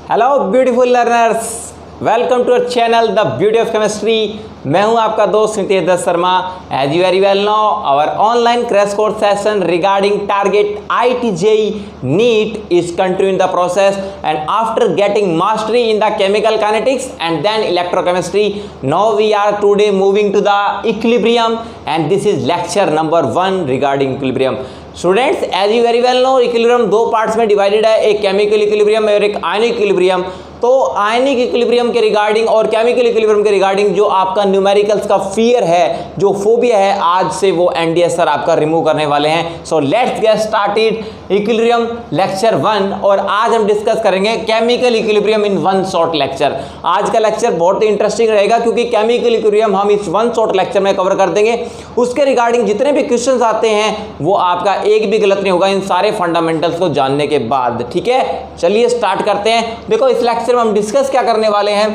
Hello beautiful learners, welcome to our channel the beauty of chemistry. मैं हूं आपका दोस्त Nitesh Dutt Sharma. As you very well know, our online crash course session regarding target IIT JEE NEET is continuing the process, and after getting mastery in the chemical kinetics and then electrochemistry, now we are today moving to the equilibrium, and this is lecture number 1 regarding equilibrium। Students, as you very well know, equilibrium दो parts में divided है, एक chemical equilibrium और एक ionic equilibrium. तो ionic equilibrium के regarding और chemical equilibrium के रिगार्डिंग जो आपका न्यूमेरिकल्स का फियर है, जो फोबिया है, आज से वो NDS सर आपका रिमूव करने वाले हैं। So let's get started equilibrium lecture 1, और आज हम डिस्कस करेंगे chemical equilibrium in one short lecture. आज का लेक्चर बहुत ही इंटरेस्टिंग रहेगा क्योंकि केमिकल इक्विलिब्रियम हम इस वन शॉर्ट लेक्चर में कवर कर देंगे। उसके रिगार्डिंग जितने भी क्वेश्चंस आते हैं वो आपका एक भी गलत नहीं होगा इन सारे फंडामेंटल्स को जानने के बाद। ठीक है, चलिए स्टार्ट करते हैं। देखो, इस लेक्चर में हम डिस्कस क्या करने वाले हैं,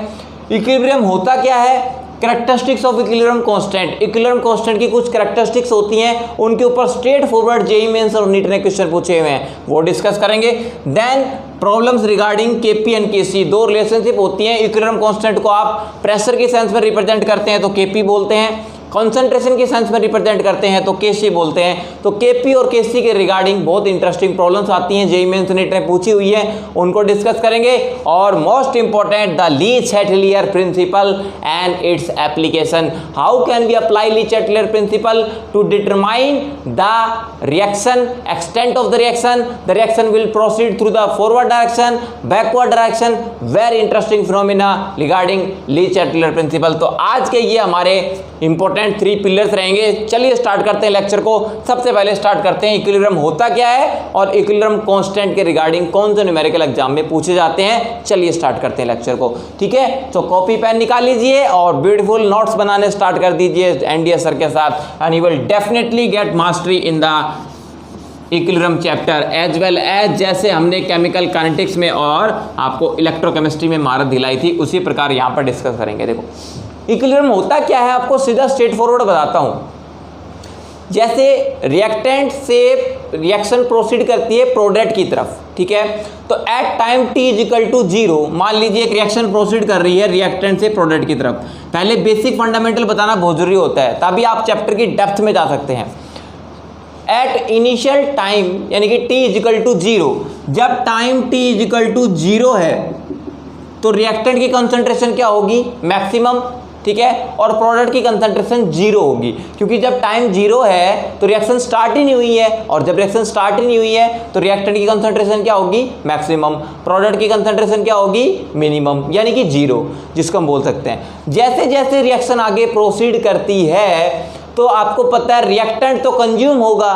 इक्विलिब्रियम होता क्या है, characteristics of equilibrium constant. Equilibrium constant की कुछ कैरेक्टरिस्टिक्स होती हैं, उनके ऊपर स्ट्रेट फॉरवर्ड जेईई मेंस और नीट ने क्वेश्चन पूछे हुए हैं, वो डिस्कस करेंगे। Then problems regarding KP and KC, दो रिलेशनशिप होती हैं। इक्विलिब्रियम कांस्टेंट को आप प्रेशर के सेंस में रिप्रेजेंट करते हैं तो केपी बोलते हैं, कॉन्सेंट्रेशन के सेंस में रिप्रेजेंट करते हैं तो केसी बोलते हैं। तो केपी और केसी के रिगार्डिंग बहुत इंटरेस्टिंग प्रॉब्लम्स आती हैं, जेईई मेंस नीट ने पूछी हुई है, उनको डिस्कस करेंगे। और most important, the Le Chatelier principle and its application. How can we apply Le Chatelier principle to determine the reaction, extent of the reaction. The reaction will proceed through the forward direction, backward direction. Very interesting phenomena regarding Le Chatelier principle. तो आज के ये हमारे important 3 pillars रहेंगे। चलिए start करते हैं lecture को। सबसे पहले स्टार्ट करते हैं इक्विलिब्रियम होता क्या है और इक्विलिब्रियम कांस्टेंट के रिगार्डिंग कौन से न्यूमेरिकल एग्जाम में पूछे जाते हैं। चलिए स्टार्ट करते हैं लेक्चर को। ठीक है, तो कॉपी पेन निकाल लीजिए और ब्यूटीफुल नोट्स बनाने स्टार्ट कर दीजिए NDS सर के साथ, and you will definitely get mastery in the equilibrium chapter as well as जैसे हमने केमिकल काइनेटिक्स में और आपको इलेक्ट्रोकेमिस्ट्री में महारत दिलाई थी, उसी प्रकार यहाँ पर डिस्कस करेंगे। देखो, इक्विलिब्रियम होता क्या है, आपको सीधा स्ट्रेट फॉरवर्ड बताता हूं। जैसे रिएक्टेंट से रिएक्शन प्रोसीड करती है प्रोडक्ट की तरफ, ठीक है, तो at time t equal to 0 मान लीजिए एक रिएक्शन प्रोसीड कर रही है रिएक्टेंट से प्रोडक्ट की तरफ। पहले बेसिक फंडामेंटल बताना बहुत जरूरी होता है, तभी आप चैप्टर की डेप्थ में जा सकते हैं। एट इनिशियल टाइम यानी कि t इक्वल टू 0, जब टाइम t इक्वल टू 0 है तो रिएक्टेंट की कंसंट्रेशन क्या होगी, मैक्सिमम। ठीक है, और प्रोडक्ट की कंसंट्रेशन 0 होगी, क्योंकि जब टाइम 0 है तो रिएक्शन स्टार्ट ही नहीं हुई है, और जब रिएक्शन स्टार्ट ही नहीं हुई है तो रिएक्टेंट की कंसंट्रेशन क्या होगी, मैक्सिमम। प्रोडक्ट की कंसंट्रेशन क्या होगी, मिनिमम, यानी कि 0, जिसको हम बोल सकते हैं। जैसे जैसे रिएक्शन आगे प्रोसीड करती है तो आपको पता है रिएक्टेंट तो कंज्यूम होगा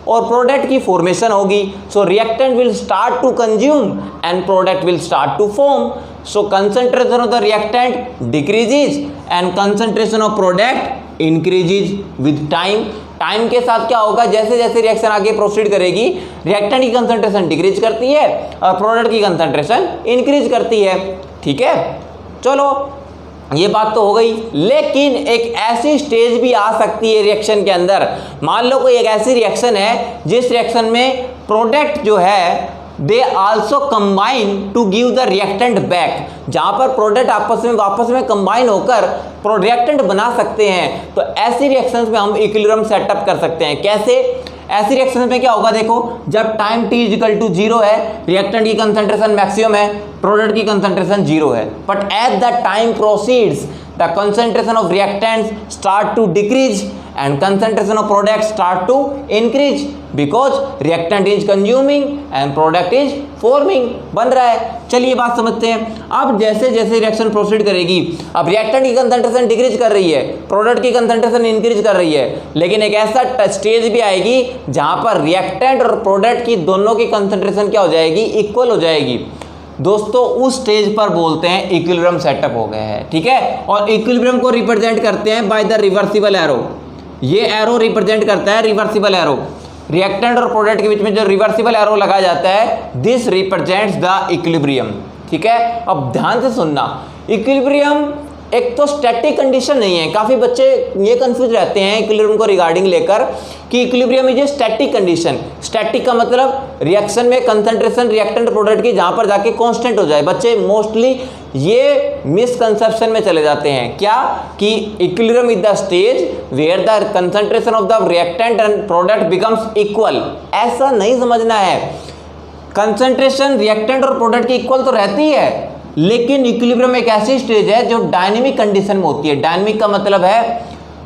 और प्रोडक्ट की फॉर्मेशन होगी। So reactant will start to consume and product will start to form. So concentration of the reactant decreases and concentration of product increases with time. Time के साथ क्या होगा, जैसे जैसे रिएक्शन आगे प्रोसीड करेगी रिएक्टेंट की कंसंट्रेशन डिक्रीज करती है और प्रोडक्ट की कंसंट्रेशन इंक्रीज करती है। ठीक है, चलो ये बात तो हो गई, लेकिन एक ऐसी स्टेज भी आ सकती है रिएक्शन के अंदर। मान लो कोई एक ऐसी रिएक्शन है जिस रिएक्शन में प्रोडक्ट जो है they also combine to give the reactant back, जहां पर प्रोडक्ट वापस में कंबाइन होकर रिएक्टेंट बना सकते हैं। तो ऐसी रिएक्शंस में हम इक्विलिब्रियम सेटअप कर सकते हैं। कैसे? ऐसी रिएक्शन में क्या होगा, देखो, जब टाइम t इक्वल टू 0 है, रिएक्टेंट की कंसंट्रेशन मैक्सिमम है, प्रोडक्ट की कंसंट्रेशन 0 है, but at the time proceeds the concentration of reactants start to decrease and concentration of products start to increase because reactant is consuming and product is forming, बन रहा है। चलिए बात समझते हैं। अब जैसे जैसे रिएक्शन प्रोसीड करेगी, अब रिएक्टेंट की कंसंट्रेशन डिक्रीज कर रही है, प्रोडक्ट की कंसंट्रेशन इंक्रीज कर रही है, लेकिन एक ऐसा स्टेज भी आएगी जहां पर रिएक्टेंट और प्रोडक्ट की दोनों की कंसंट्रेशन क्या हो जाएगी, इक्वल हो जाएगी। दोस्तों, उस स्टेज पर बोलते हैं इक्विलिब्रियम सेटअप हो गया है। ठीक है, और इक्विलिब्रियम को रिप्रेजेंट करते हैं बाय द रिवर्सिबल एरो। ये एरो रिप्रेजेंट करता है रिवर्सिबल एरो। रिएक्टेंट और प्रोडक्ट के बीच में जो रिवर्सिबल एरो लगाया जाता है, दिस रिप्रेजेंट्स द इक्विलिब्रियम। ठीक है, अब ध्यान से सुनना, इक्विलिब्रियम एक तो स्टैटिक कंडीशन नहीं है। काफी बच्चे ये कंफ्यूज रहते हैं इक्विलिब्रियम को रिगार्डिंग लेकर कि equilibrium is a static condition. Static का मतलब रिएक्शन में कंसंट्रेशन रिएक्टेंट प्रोडक्ट की जहां पर जाके कांस्टेंट हो जाए। बच्चे मोस्टली ये मिसकंसेप्शन में चले जाते हैं क्या कि equilibrium is the stage where the concentration of the reactant and product becomes equal. ऐसा नहीं समझना है। कंसंट्रेशन रिएक्टेंट और प्रोडक्ट की इक्वल तो रहती है, लेकिन इक्विलिब्रियम एक ऐसी स्टेज है जो डायनेमिक कंडीशन में होती है। डायनेमिक का मतलब है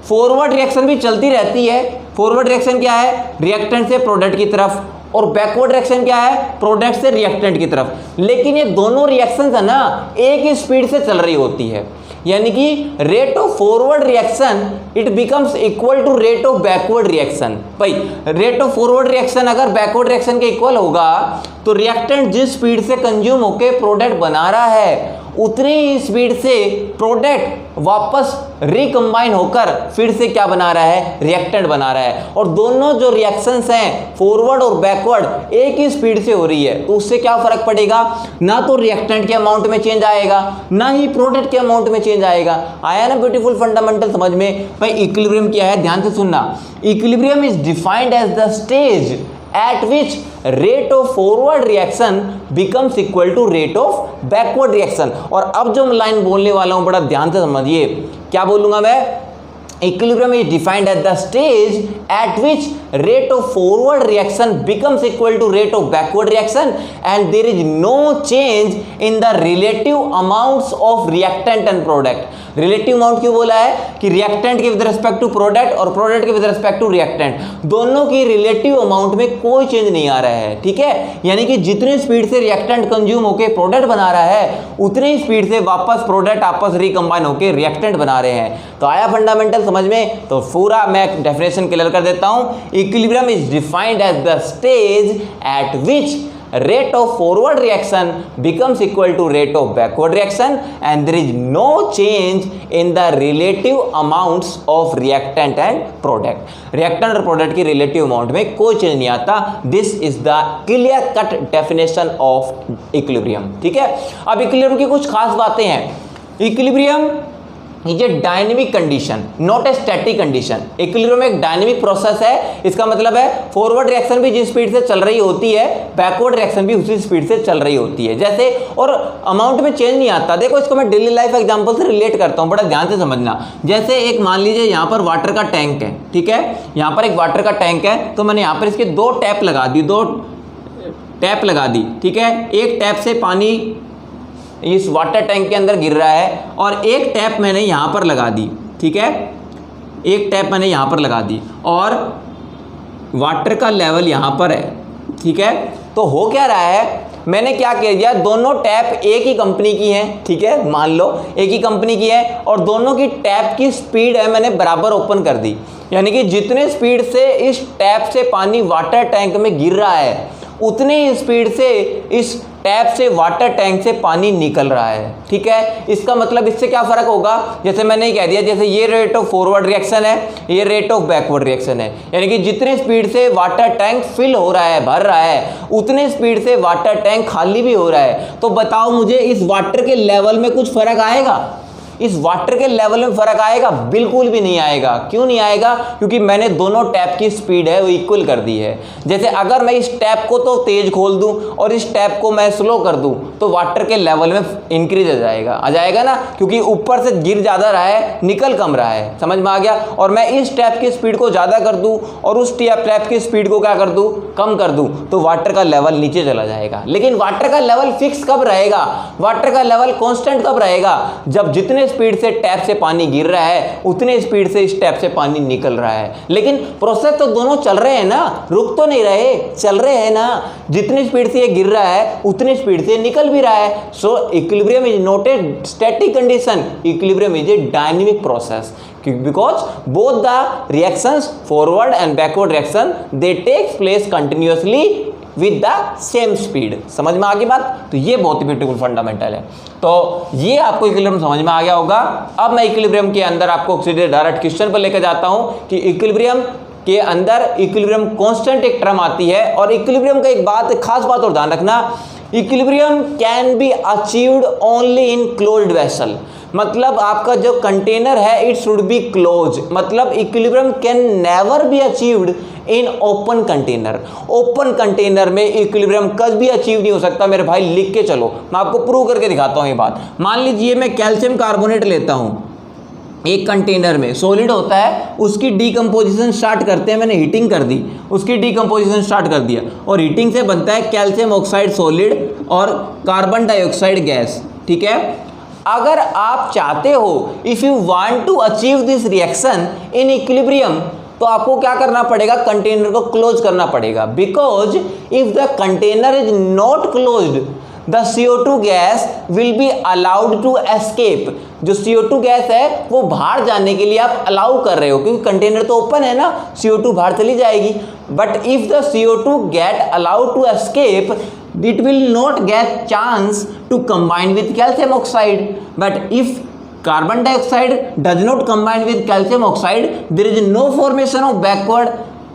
फॉरवर्ड रिएक्शन भी चलती रहती है। फॉरवर्ड रिएक्शन क्या है? रिएक्टेंट से प्रोडक्ट की तरफ, और बैकवर्ड रिएक्शन क्या है? प्रोडक्ट से रिएक्टेंट की तरफ। लेकिन ये दोनों रिएक्शंस है ना एक ही स्पीड से चल रही होती है, यानी कि rate of forward reaction it becomes equal to rate of backward reaction. भाई रेट ऑफ फॉरवर्ड रिएक्शन अगर बैकवर्ड रिएक्शन के इक्वल होगा तो रिएक्टेंट जिस स्पीड से कंज्यूम होके प्रोडक्ट बना रहा है उतनी ही स्पीड से प्रोडक्ट वापस रिकंबाइन होकर फिर से क्या बना रहा है? रिएक्टेंट बना रहा है। और दोनों जो रिएक्शंस हैं फॉरवर्ड और बैकवर्ड एक ही स्पीड से हो रही है, तो उससे क्या फर्क पड़ेगा? ना तो रिएक्टेंट के अमाउंट में चेंज आएगा, ना ही प्रोडक्ट के अमाउंट में चेंज आएगा। आया ना ब्यूटीफुल फंडामेंटल समझ में? भाई इक्विलिब्रियम क्या है, ध्यान से सुनना। Equilibrium is defined as the stage at which rate of forward reaction becomes equal to rate of backward reaction। और अब जो मैं लाइन बोलने वाला हूं बड़ा ध्यान से समझिए। क्या बोलूंगा मैं? Equilibrium is defined as the stage at which rate of forward reaction becomes equal to rate of backward reaction and there is no change in the relative amounts of reactant and product। Relative amount क्यों बोला है? कि reactant के with respect to product और product के with respect to reactant दोनों की relative amount में कोई चेंज नहीं आ रहा है, ठीक है। यानी कि जितनी स्पीड से रिएक्टेंट कंज्यूम होकर प्रोडक्ट बना रहा है उतनी ही स्पीड से वापस प्रोडक्ट आपस रिकंबाइन होकर रिएक्टेंट बना रहे हैं। तो आया फंडामेंटल समझ में? तो पूरा मैं डेफिनेशन क्लियर कर देता हूं। Equilibrium is defined as the stage at which rate of forward reaction becomes equal to rate of backward reaction and there is no change in the relative amounts of reactant and product। reactant और product की relative amount में कोई change नहीं आता। This is the clear cut definition of equilibrium, ठीक है। अब equilibrium की कुछ खास बातें हैं। equilibrium is a dynamic condition not a static condition. Equilibrium एक डायनेमिक प्रोसेस है। इसका मतलब है फॉरवर्ड रिएक्शन भी जिस स्पीड से चल रही होती है बैकवर्ड रिएक्शन भी उसी स्पीड से चल रही होती है जैसे, और अमाउंट में चेंज नहीं आता। देखो इसको मैं डेली लाइफ एग्जांपल से रिलेट करता हूँ, बड़ा ध्यान से समझना। जैसे एक मान लीजिए यहाँ पर वाटर का टैंक है, ठीक है, यहाँ पर एक वाटर का टैंक है, तो मैंने यहाँ पर इसके दो टैप लगा दी, दो टैप लगा दी, ठीक है। एक टैप से पानी इस वाटर टैंक के अंदर गिर रहा है और एक टैप मैंने यहाँ पर लगा दी, ठीक है, एक टैप मैंने यहाँ पर लगा दी और वाटर का लेवल यहाँ पर है, ठीक है। तो हो क्या रहा है, मैंने क्या किया दिया, दोनों टैप एक ही कंपनी की हैं, ठीक है, मान लो एक ही कंपनी की है और दोनों की टैप की स्पीड है मैंने बराबर ओपन कर दी। यानी कि जितने स्पीड से इस टैप से पानी वाटर टैंक में गिर रहा है उतनी ही स्पीड से इस टैप से वाटर टैंक से पानी निकल रहा है, ठीक है। इसका मतलब इससे क्या फर्क होगा, जैसे मैंने कह दिया, जैसे ये रेट ऑफ फॉरवर्ड रिएक्शन है, ये रेट ऑफ बैकवर्ड रिएक्शन है। यानी कि जितनी स्पीड से वाटर टैंक फिल हो रहा है, भर रहा है, उतनी स्पीड से वाटर टैंक खाली भी हो रहा है। तो बताओ मुझे इस वाटर के लेवल में कुछ फर्क आएगा? इस वाटर के लेवल में फर्क आएगा? बिल्कुल भी नहीं आएगा। क्यों नहीं आएगा? क्योंकि मैंने दोनों टैप की स्पीड है वो इक्वल कर दी है। जैसे अगर मैं इस टैप को तो तेज खोल दूं और इस टैप को मैं स्लो कर दूं तो वाटर के लेवल में इंक्रीज आ जाएगा ना, क्योंकि ऊपर से गिर ज़्यादा रहा है निकल कम रहा है, समझ में आ गया। और मैं इस टैप की स्पीड को ज़्यादा कर दूँ और उस टैप की स्पीड को क्या कर दूँ, कम कर दूँ, तो वाटर का लेवल नीचे चला जाएगा। लेकिन वाटर का लेवल फिक्स कब रहेगा, वाटर का लेवल कॉन्स्टेंट कब रहेगा? जब जितने स्पीड से टैप से पानी गिर रहा है उतने स्पीड से इस टैप से पानी निकल रहा है। लेकिन प्रोसेस तो दोनों चल रहे हैं ना, रुक तो नहीं रहे, चल रहे हैं ना। जितनी स्पीड से ये गिर रहा है उतनी स्पीड से निकल भी रहा है। सो equilibrium is not a static condition, equilibrium is a dynamic process because both the reactions forward and backward reaction they takes place continuously with the same speed। समझ में आ गई बात? तो ये बहुत ही ब्यूटीफुल फंडामेंटल है। तो ये आपको इक्विलिब्रियम समझ में आ गया होगा। अब मैं इक्विलिब्रियम के अंदर आपको सीधे डायरेक्ट क्वेश्चन पर लेकर जाता हूं कि इक्विलिब्रियम के अंदर इक्विलिब्रियम कांस्टेंट एक टर्म आती है। और इक्विलिब्रियम का एक बात, खास बात और ध्यान रखना, equilibrium can be achieved only in closed vessel. मतलब आपका जो कंटेनर है इट शुड बी क्लोज, मतलब equilibrium can never be achieved in open container. Open container में इक्विलिब्रियम कभी भी अचीव नहीं हो सकता मेरे भाई, लिख के चलो, मैं आपको प्रूव करके दिखाता हूं ये बात। मान लीजिए मैं कैल्शियम कार्बोनेट लेता हूं, एक कंटेनर में सॉलिड होता है, उसकी डीकंपोजिशन स्टार्ट करते हैं, मैंने हीटिंग कर दी, उसकी डीकंपोजिशन स्टार्ट कर दिया और हीटिंग से बनता है कैल्शियम ऑक्साइड सॉलिड और कार्बन डाइऑक्साइड गैस, ठीक है। अगर आप चाहते हो if you want to achieve this reaction in equilibrium, तो आपको क्या करना पड़ेगा, कंटेनर को क्लोज करना पड़ेगा, because if the container is not closed the CO2 gas will be allowed to escape. जो CO2 गैस है वो बाहर जाने के लिए आप अलाउ कर रहे हो, क्योंकि कंटेनर तो ओपन है ना, CO2 बाहर चली जाएगी। But if the CO2 get allowed to escape, it will not get chance to combine with calcium oxide. But if carbon dioxide does not combine with calcium oxide, there is no formation of backward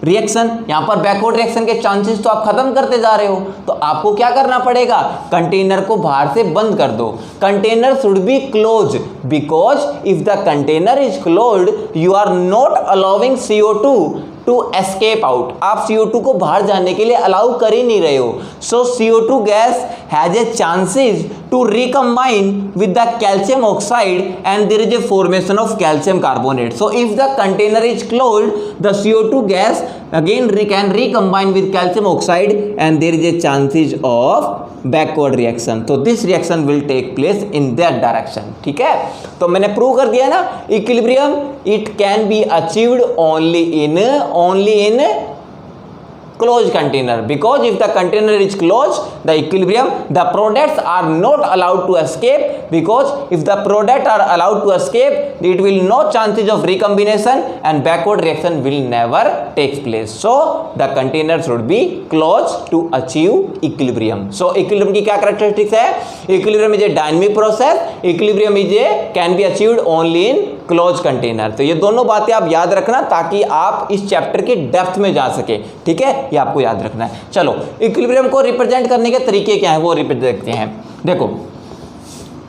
reaction. यहां पर backward reaction के chances तो आप खत्म करते जा रहे हो, तो आपको क्या करना पड़ेगा, कंटेनर को बाहर से बंद कर दो। Container should be close, because if the container is closed you are not allowing CO2 to escape out. आप CO2 को बाहर जाने के लिए अलाउ कर ही नहीं रहे हो। So CO2 gas has a chances to recombine with the calcium oxide and there is a formation of calcium carbonate. So if the container is closed the CO2 gas again can recombine with calcium oxide and there is a chances of backward reaction. तो this reaction will take place in that direction, ठीक है। तो मैंने prove कर दिया ना, equilibrium it can be achieved only in closed container, because if the container is closed the equilibrium, the products are not allowed to escape, because if the product are allowed to escape it will no chances of recombination and backward reaction will never takes place. So the container should be closed to achieve equilibrium. So equilibrium की क्या characteristics है, equilibrium is a dynamic process, equilibrium is a can be achieved only in close container. तो ये दोनों बातें आप याद रखना ताकि आप इस चैप्टर के डेप्थ में जा सके, ठीक है, ये आपको याद रखना है। चलो इक्विलिब्रियम को रिप्रेजेंट करने के तरीके क्या है वो रिप्रेजेंट देखते हैं। देखो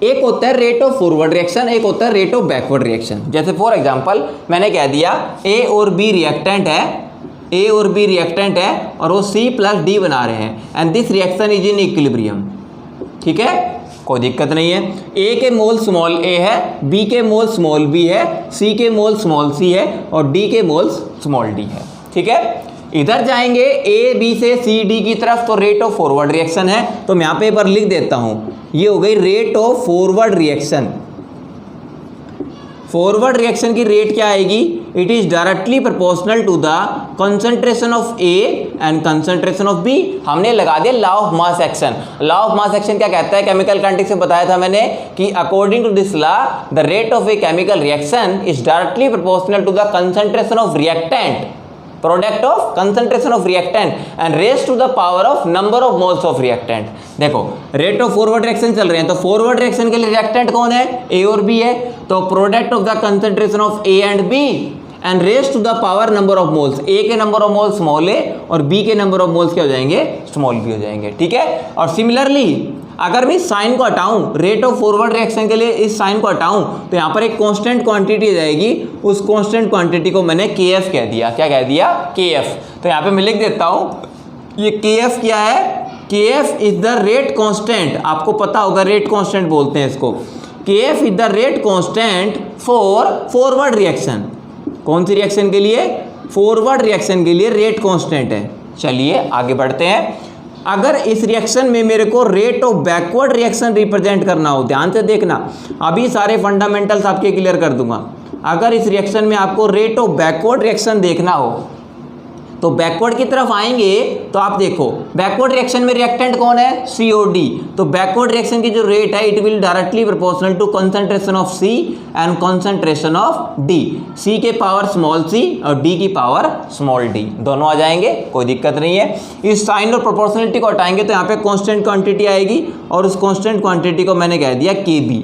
एक होता है रेट ऑफ फॉरवर्ड रिएक्शन, एक होता है रेट ऑफ बैकवर्ड रिएक्शन। जैसे फॉर एग्जांपल मैंने कह दिया A और B रिएक्टेंट है, A और B रिएक्टेंट है और वो C + D बना रहे हैं and this reaction is in equilibrium, ठीक है, कोई दिक्कत नहीं है। A के मोल स्मॉल a है, B के मोल स्मॉल b है, C के मोल स्मॉल c है और D के मोल स्मॉल d है, ठीक है। इधर जाएंगे A B से C D की तरफ तो रेट ऑफ फॉरवर्ड रिएक्शन है, तो मैं यहाँ पे एक बार लिख देता हूँ, ये हो गई rate of forward reaction. Forward reaction की रेट क्या आएगी, it is directly proportional to the concentration of A and concentration of B। हमने लगा दिया law of mass action. Law of mass action क्या कहता है, केमिकल काइनेटिक्स में बताया था मैंने कि according to this law the rate of a chemical reaction is directly proportional to the concentration of reactant, product of concentration of reactant and raise to the power of number of moles of reactant. देखो rate of forward reaction चल रहे हैं, तो forward reaction के लिए reactant कौन है, A और B है, तो product of the concentration of A and B and raise to the power number of moles. A के number of moles small a और B के नंबर ऑफ मोल्स क्या हो जाएंगे, स्मॉल b हो जाएंगे, ठीक है। और सिमिलरली अगर मैं साइन को हटाऊं, रेट ऑफ फॉरवर्ड रिएक्शन के लिए इस साइन को हटाऊं तो यहाँ पर एक कांस्टेंट क्वांटिटी आ जाएगी, उस कांस्टेंट क्वांटिटी को मैंने KF कह दिया। क्या कह दिया, KF। तो यहाँ पे मैं लिख देता हूँ, ये KF क्या है, KF is the rate constant, आपको पता होगा रेट कांस्टेंट बोलते हैं इसको। KF is the rate constant for forward reaction. कौन सी रिएक्शन के लिए, फॉरवर्ड रिएक्शन के लिए रेट कांस्टेंट है। चलिए आगे बढ़ते हैं। अगर इस रिएक्शन में मेरे को rate of backward reaction represent करना हो, ध्यान से देखना, अभी सारे फंडामेंटल्स आपके क्लियर कर दूंगा। अगर इस रिएक्शन में आपको रेट ऑफ बैकवर्ड रिएक्शन देखना हो तो बैकवर्ड की तरफ आएंगे तो आप देखो बैकवर्ड रिएक्शन में रिएक्टेंट कौन है, COD। तो बैकवर्ड रिएक्शन की जो रेट है it will directly proportional to concentration of C and concentration of D। C के पावर स्मॉल c और D की पावर स्मॉल d, दोनों आ जाएंगे, कोई दिक्कत नहीं है। इस साइन और प्रोपोर्शनलिटी को हटाएंगे तो यहाँ पे कांस्टेंट क्वांटिटी आएगी और उस कांस्टेंट क्वांटिटी को मैंने कह दिया KB।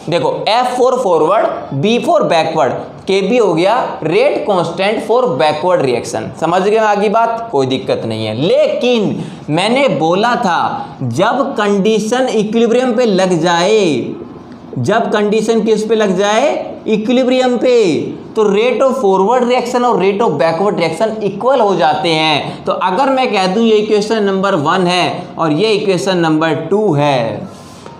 देखो F for forward, B for backward, KB हो गया rate constant for backward reaction. समझ गए आगे बात, कोई दिक्कत नहीं है। लेकिन मैंने बोला था जब कंडीशन इक्विलिब्रियम पे लग जाए जब कंडीशन किस पे लग जाए, इक्विलिब्रियम पे। तो रेट ऑफ फॉरवर्ड रिएक्शन और rate of backward reaction equal हो जाते हैं। तो अगर मैं कह दूं ये इक्वेशन नंबर 1 है और ये इक्वेशन नंबर 2 है,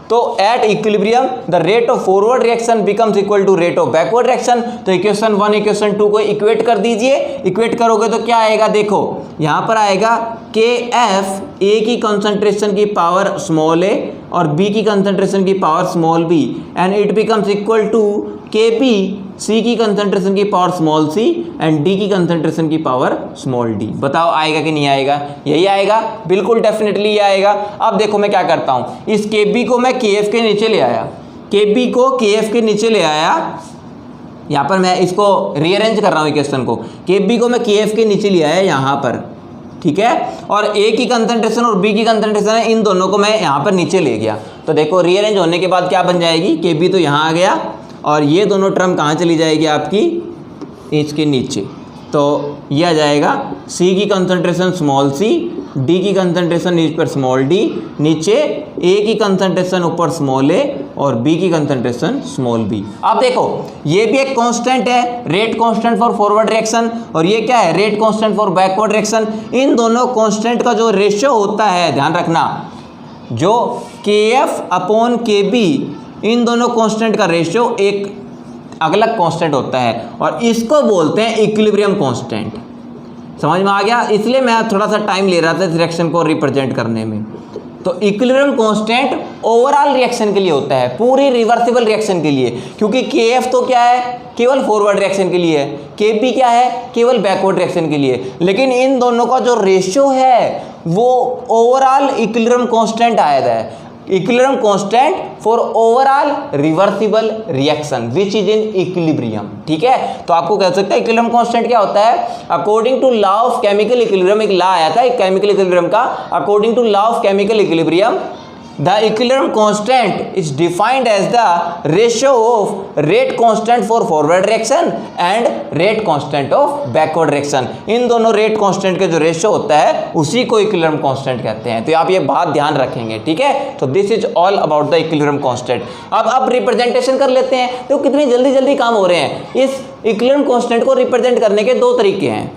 तो at equilibrium the rate of forward reaction becomes equal to rate of backward reaction. तो इक्वेशन 1 इक्वेशन 2 को इक्वेट कर दीजिए। इक्वेट करोगे तो क्या आएगा, देखो यहां पर आएगा के एफ ए की कंसंट्रेशन की पावर स्मॉल ए और बी की कंसंट्रेशन की power small b, and it becomes equal to K B C की कंसंट्रेशन की power small c and D की कंसंट्रेशन की पावर स्मॉल डी। बताओ आएगा कि नहीं आएगा, यही आएगा, बिल्कुल डेफिनेटली ये आएगा। अब देखो मैं क्या करता हूं, इस के बी को मैं के एफ के नीचे ले आया, के बी को के एफ के नीचे ले आया। यहां पर मैं इसको रीअरेंज कर रहा हूं इक्वेशन को, के बी को मैं के एफ के नीचे ले आया यहां पर, ठीक है, और ए की कंसंट्रेशन और बी की कंसंट्रेशन है, इन दोनों को मैं यहां पर नीचे ले गया। तो देखो रीअरेंज होने के बाद क्या बन जाएगी, के बी तो यहां आ गया और ये दोनों टर्म कहाँ चली जाएगी आपकी, इसके नीचे। तो ये आ जाएगा सी की कंसंट्रेशन स्मॉल सी, डी की कंसंट्रेशन नीचे पर स्मॉल डी, नीचे ए की कंसंट्रेशन ऊपर स्मॉल ए और बी की कंसंट्रेशन स्मॉल बी। अब देखो ये भी एक कांस्टेंट है, rate constant for forward reaction, और ये क्या है, rate constant for backward reaction. इन दोनों कांस्टेंट का जो रेशियो होता है, ध्यान रखना, जो के एफ अपॉन के बी, इन दोनों कांस्टेंट का रेशियो एक अलग कांस्टेंट होता है और इसको बोलते हैं इक्विलिब्रियम कांस्टेंट। समझ में आ गया, इसलिए मैं थोड़ा सा टाइम ले रहा था इस रिएक्शन को रिप्रेजेंट करने में। तो इक्विलिब्रियम कांस्टेंट ओवरऑल रिएक्शन के लिए होता है, पूरी रिवर्सिबल रिएक्शन के लिए, क्योंकि के एफ तो क्या है, केवल फॉरवर्ड रिएक्शन के लिए है, के पी क्या है, केवल बैकवर्ड रिएक्शन के लिए। लेकिन इन दोनों का जो रेशियो है वो ओवरऑल इक्विलिब्रियम कांस्टेंट आया है, equilibrium constant for overall reversible reaction which is in equilibrium. ठीक है, तो आपको कह सकते हैं इक्विलिब्रियम कांस्टेंट क्या होता है, according to law of chemical equilibrium, एक लॉ आया था एक केमिकल इक्विलिब्रियम का, according to law of chemical equilibrium the equilibrium constant is defined as the ratio of rate constant for forward reaction and rate constant of backward reaction। इन दोनों rate constant के जो ratio होता है उसी को equilibrium constant कहते हैं। तो आप ये बात ध्यान रखेंगे, ठीक है। तो this is all about the equilibrium constant। अब रिप्रेजेंटेशन कर लेते हैं। तो कितनी जल्दी जल्दी काम हो रहे हैं। इस equilibrium constant को रिप्रेजेंट करने के दो तरीके हैं,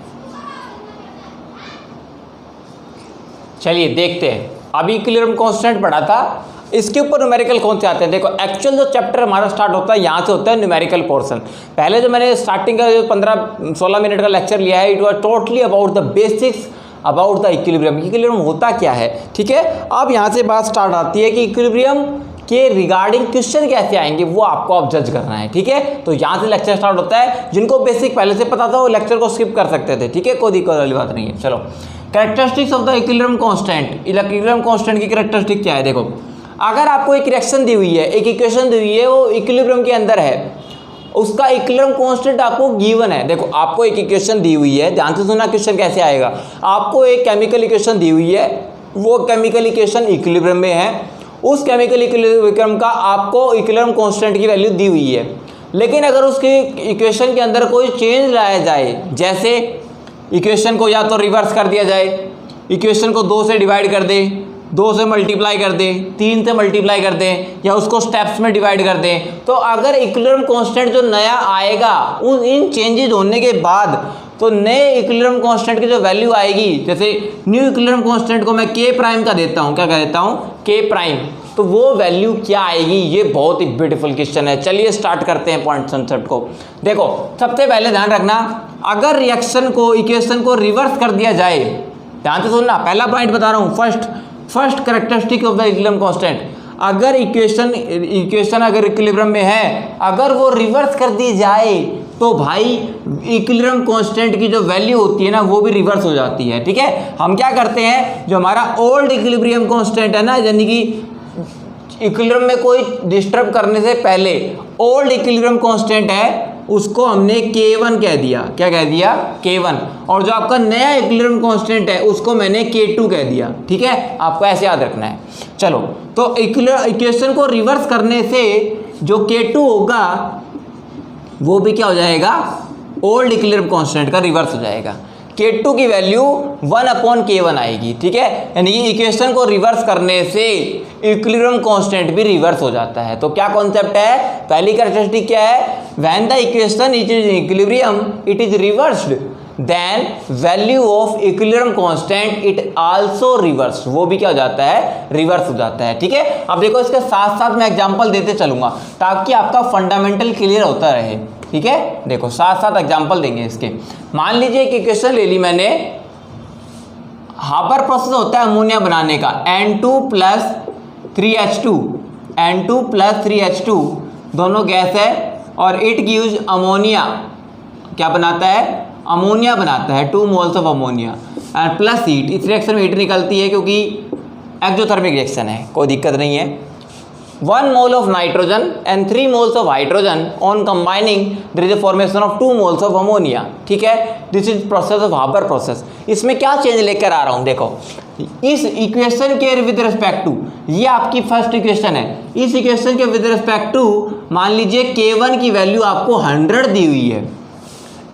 चलिए देखते हैं। अभी इक्विलिब्रियम कांस्टेंट पढ़ा था, इसके ऊपर न्यूमेरिकल कौन से आते हैं। देखो एक्चुअल जो चैप्टर हमारा स्टार्ट होता है यहाँ से होता है न्यूमेरिकल पोर्शन। पहले जो मैंने स्टार्टिंग का 15-16 मिनट का लेक्चर लिया है, it was totally about the basics about the equilibrium. Equilibrium होता क्या है, ठीक है। अब यहाँ से बात स्टार्ट आती है कि इक्विलिब्रियम के रिगार्डिंग क्वेश्चन कैसे आएंगे वो आपको अब जज करना है, ठीक है। तो यहाँ से लेक्चर स्टार्ट होता है। जिनको बेसिक पहले से पता था वो लेक्चर को स्किप कर सकते थे, ठीक है, कोई दिक्कत वाली बात नहीं है। चलो, characteristics of the equilibrium constant. Equilibrium constant की कैरेक्टरिस्टिक क्या है, देखो अगर आपको एक रिएक्शन दी हुई है, एक इक्वेशन दी हुई है, वो इक्विलिब्रियम के अंदर है, उसका इक्विलिब्रियम कांस्टेंट आपको गिवन है। देखो आपको एक इक्वेशन दी हुई है, ध्यान से सुनना क्वेश्चन कैसे आएगा। आपको एक केमिकल इक्वेशन दी हुई है, वो केमिकल इक्वेशन इक्विलिब्रियम में है, उस केमिकल इक्विलिब्रियम का आपको इक्विलिब्रियम कांस्टेंट की वैल्यू दी हुई है। लेकिन अगर उसके इक्वेशन के अंदर कोई चेंज लाया जाए, जैसे इक्वेशन को या तो रिवर्स कर दिया जाए, इक्वेशन को 2 से डिवाइड कर दे, 2 से मल्टीप्लाई कर दे, 3 से मल्टीप्लाई कर दें, या उसको स्टेप्स में डिवाइड कर दें, तो अगर इक्विलिब्रियम कांस्टेंट जो नया आएगा उन इन चेंजेस होने के बाद, तो नए इक्विलिब्रियम कांस्टेंट की जो वैल्यू आएगी, जैसे न्यू इक्विलिब्रियम कांस्टेंट को मैं के प्राइम का देता हूँ, क्या कह देता हूँ, के प्राइम, तो वो वैल्यू क्या आएगी, ये बहुत ही ब्यूटीफुल क्वेश्चन है। चलिए स्टार्ट करते हैं पॉइंट कंसेप्ट को। देखो सबसे पहले ध्यान रखना, अगर रिएक्शन को इक्वेशन को रिवर्स कर दिया जाए, ध्यान से सुनना, पहला पॉइंट बता रहा हूँ, first characteristic of the equilibrium constant. अगर इक्वेशन अगर इक्विलिब्रियम में है, अगर वो रिवर्स कर दी जाए तो भाई इक्विलिब्रियम कांस्टेंट की जो वैल्यू होती है ना वो भी रिवर्स हो जाती है, ठीक है। हम क्या करते हैं, जो हमारा ओल्ड इक्विलिब्रियम कांस्टेंट है ना, यानी कि इक्विलिब्रियम में कोई डिस्टर्ब करने से पहले ओल्ड इक्विलिब्रियम कांस्टेंट है, उसको हमने K1 कह दिया। क्या कह दिया, K1। और जो आपका नया इक्विलिब्रियम कांस्टेंट है उसको मैंने K2 कह दिया, ठीक है। आपको ऐसे याद रखना है। चलो, तो इक्वेशन को रिवर्स करने से जो K2 होगा वो भी क्या हो जाएगा, ओल्ड इक्विलिब्रियम कांस्टेंट का रिवर्स हो जाएगा। K2 की वैल्यू 1/K1 आएगी। ठीक है, यानी कि इक्वेशन को रिवर्स करने से इक्विलिब्रियम कांस्टेंट भी रिवर्स हो जाता है। तो क्या कॉन्सेप्ट है, पहली कैरेक्टरिस्टिक क्या है, when the equation is in equilibrium it is reversed then value of equilibrium constant it also reverse, वो भी क्या हो जाता है, रिवर्स हो जाता है। ठीक है, अब देखो इसके साथ साथ मैं एग्जांपल देते चलूंगा ताकि आपका फंडामेंटल क्लियर होता रहे। ठीक है, देखो साथ साथ एग्जांपल देंगे इसके। मान लीजिए एक इक्वेशन ले ली मैंने, हापर प्रोसेस होता है अमोनिया बनाने का, N2 + 3H2, N2 + 3H2 दोनों गैस है और इट गिव्स अमोनिया, क्या बनाता है, अमोनिया बनाता है, 2 moles of ammonia and plus heat. इस रिएक्शन में हीट निकलती है क्योंकि एक्सोथर्मिक रिएक्शन है, कोई दिक्कत नहीं है। 1 mole of nitrogen and 3 moles of hydrogen on combining there is a formation of 2 moles of ammonia. ठीक है, this is process of Haber process. इसमें क्या चेंज लेकर आ रहा हूं, देखो इस इक्वेशन के विद रिस्पेक्ट टू, ये आपकी फर्स्ट इक्वेशन है, इस इक्वेशन के विद रिस्पेक्ट टू मान लीजिए K1 की वैल्यू आपको 100 दी हुई है,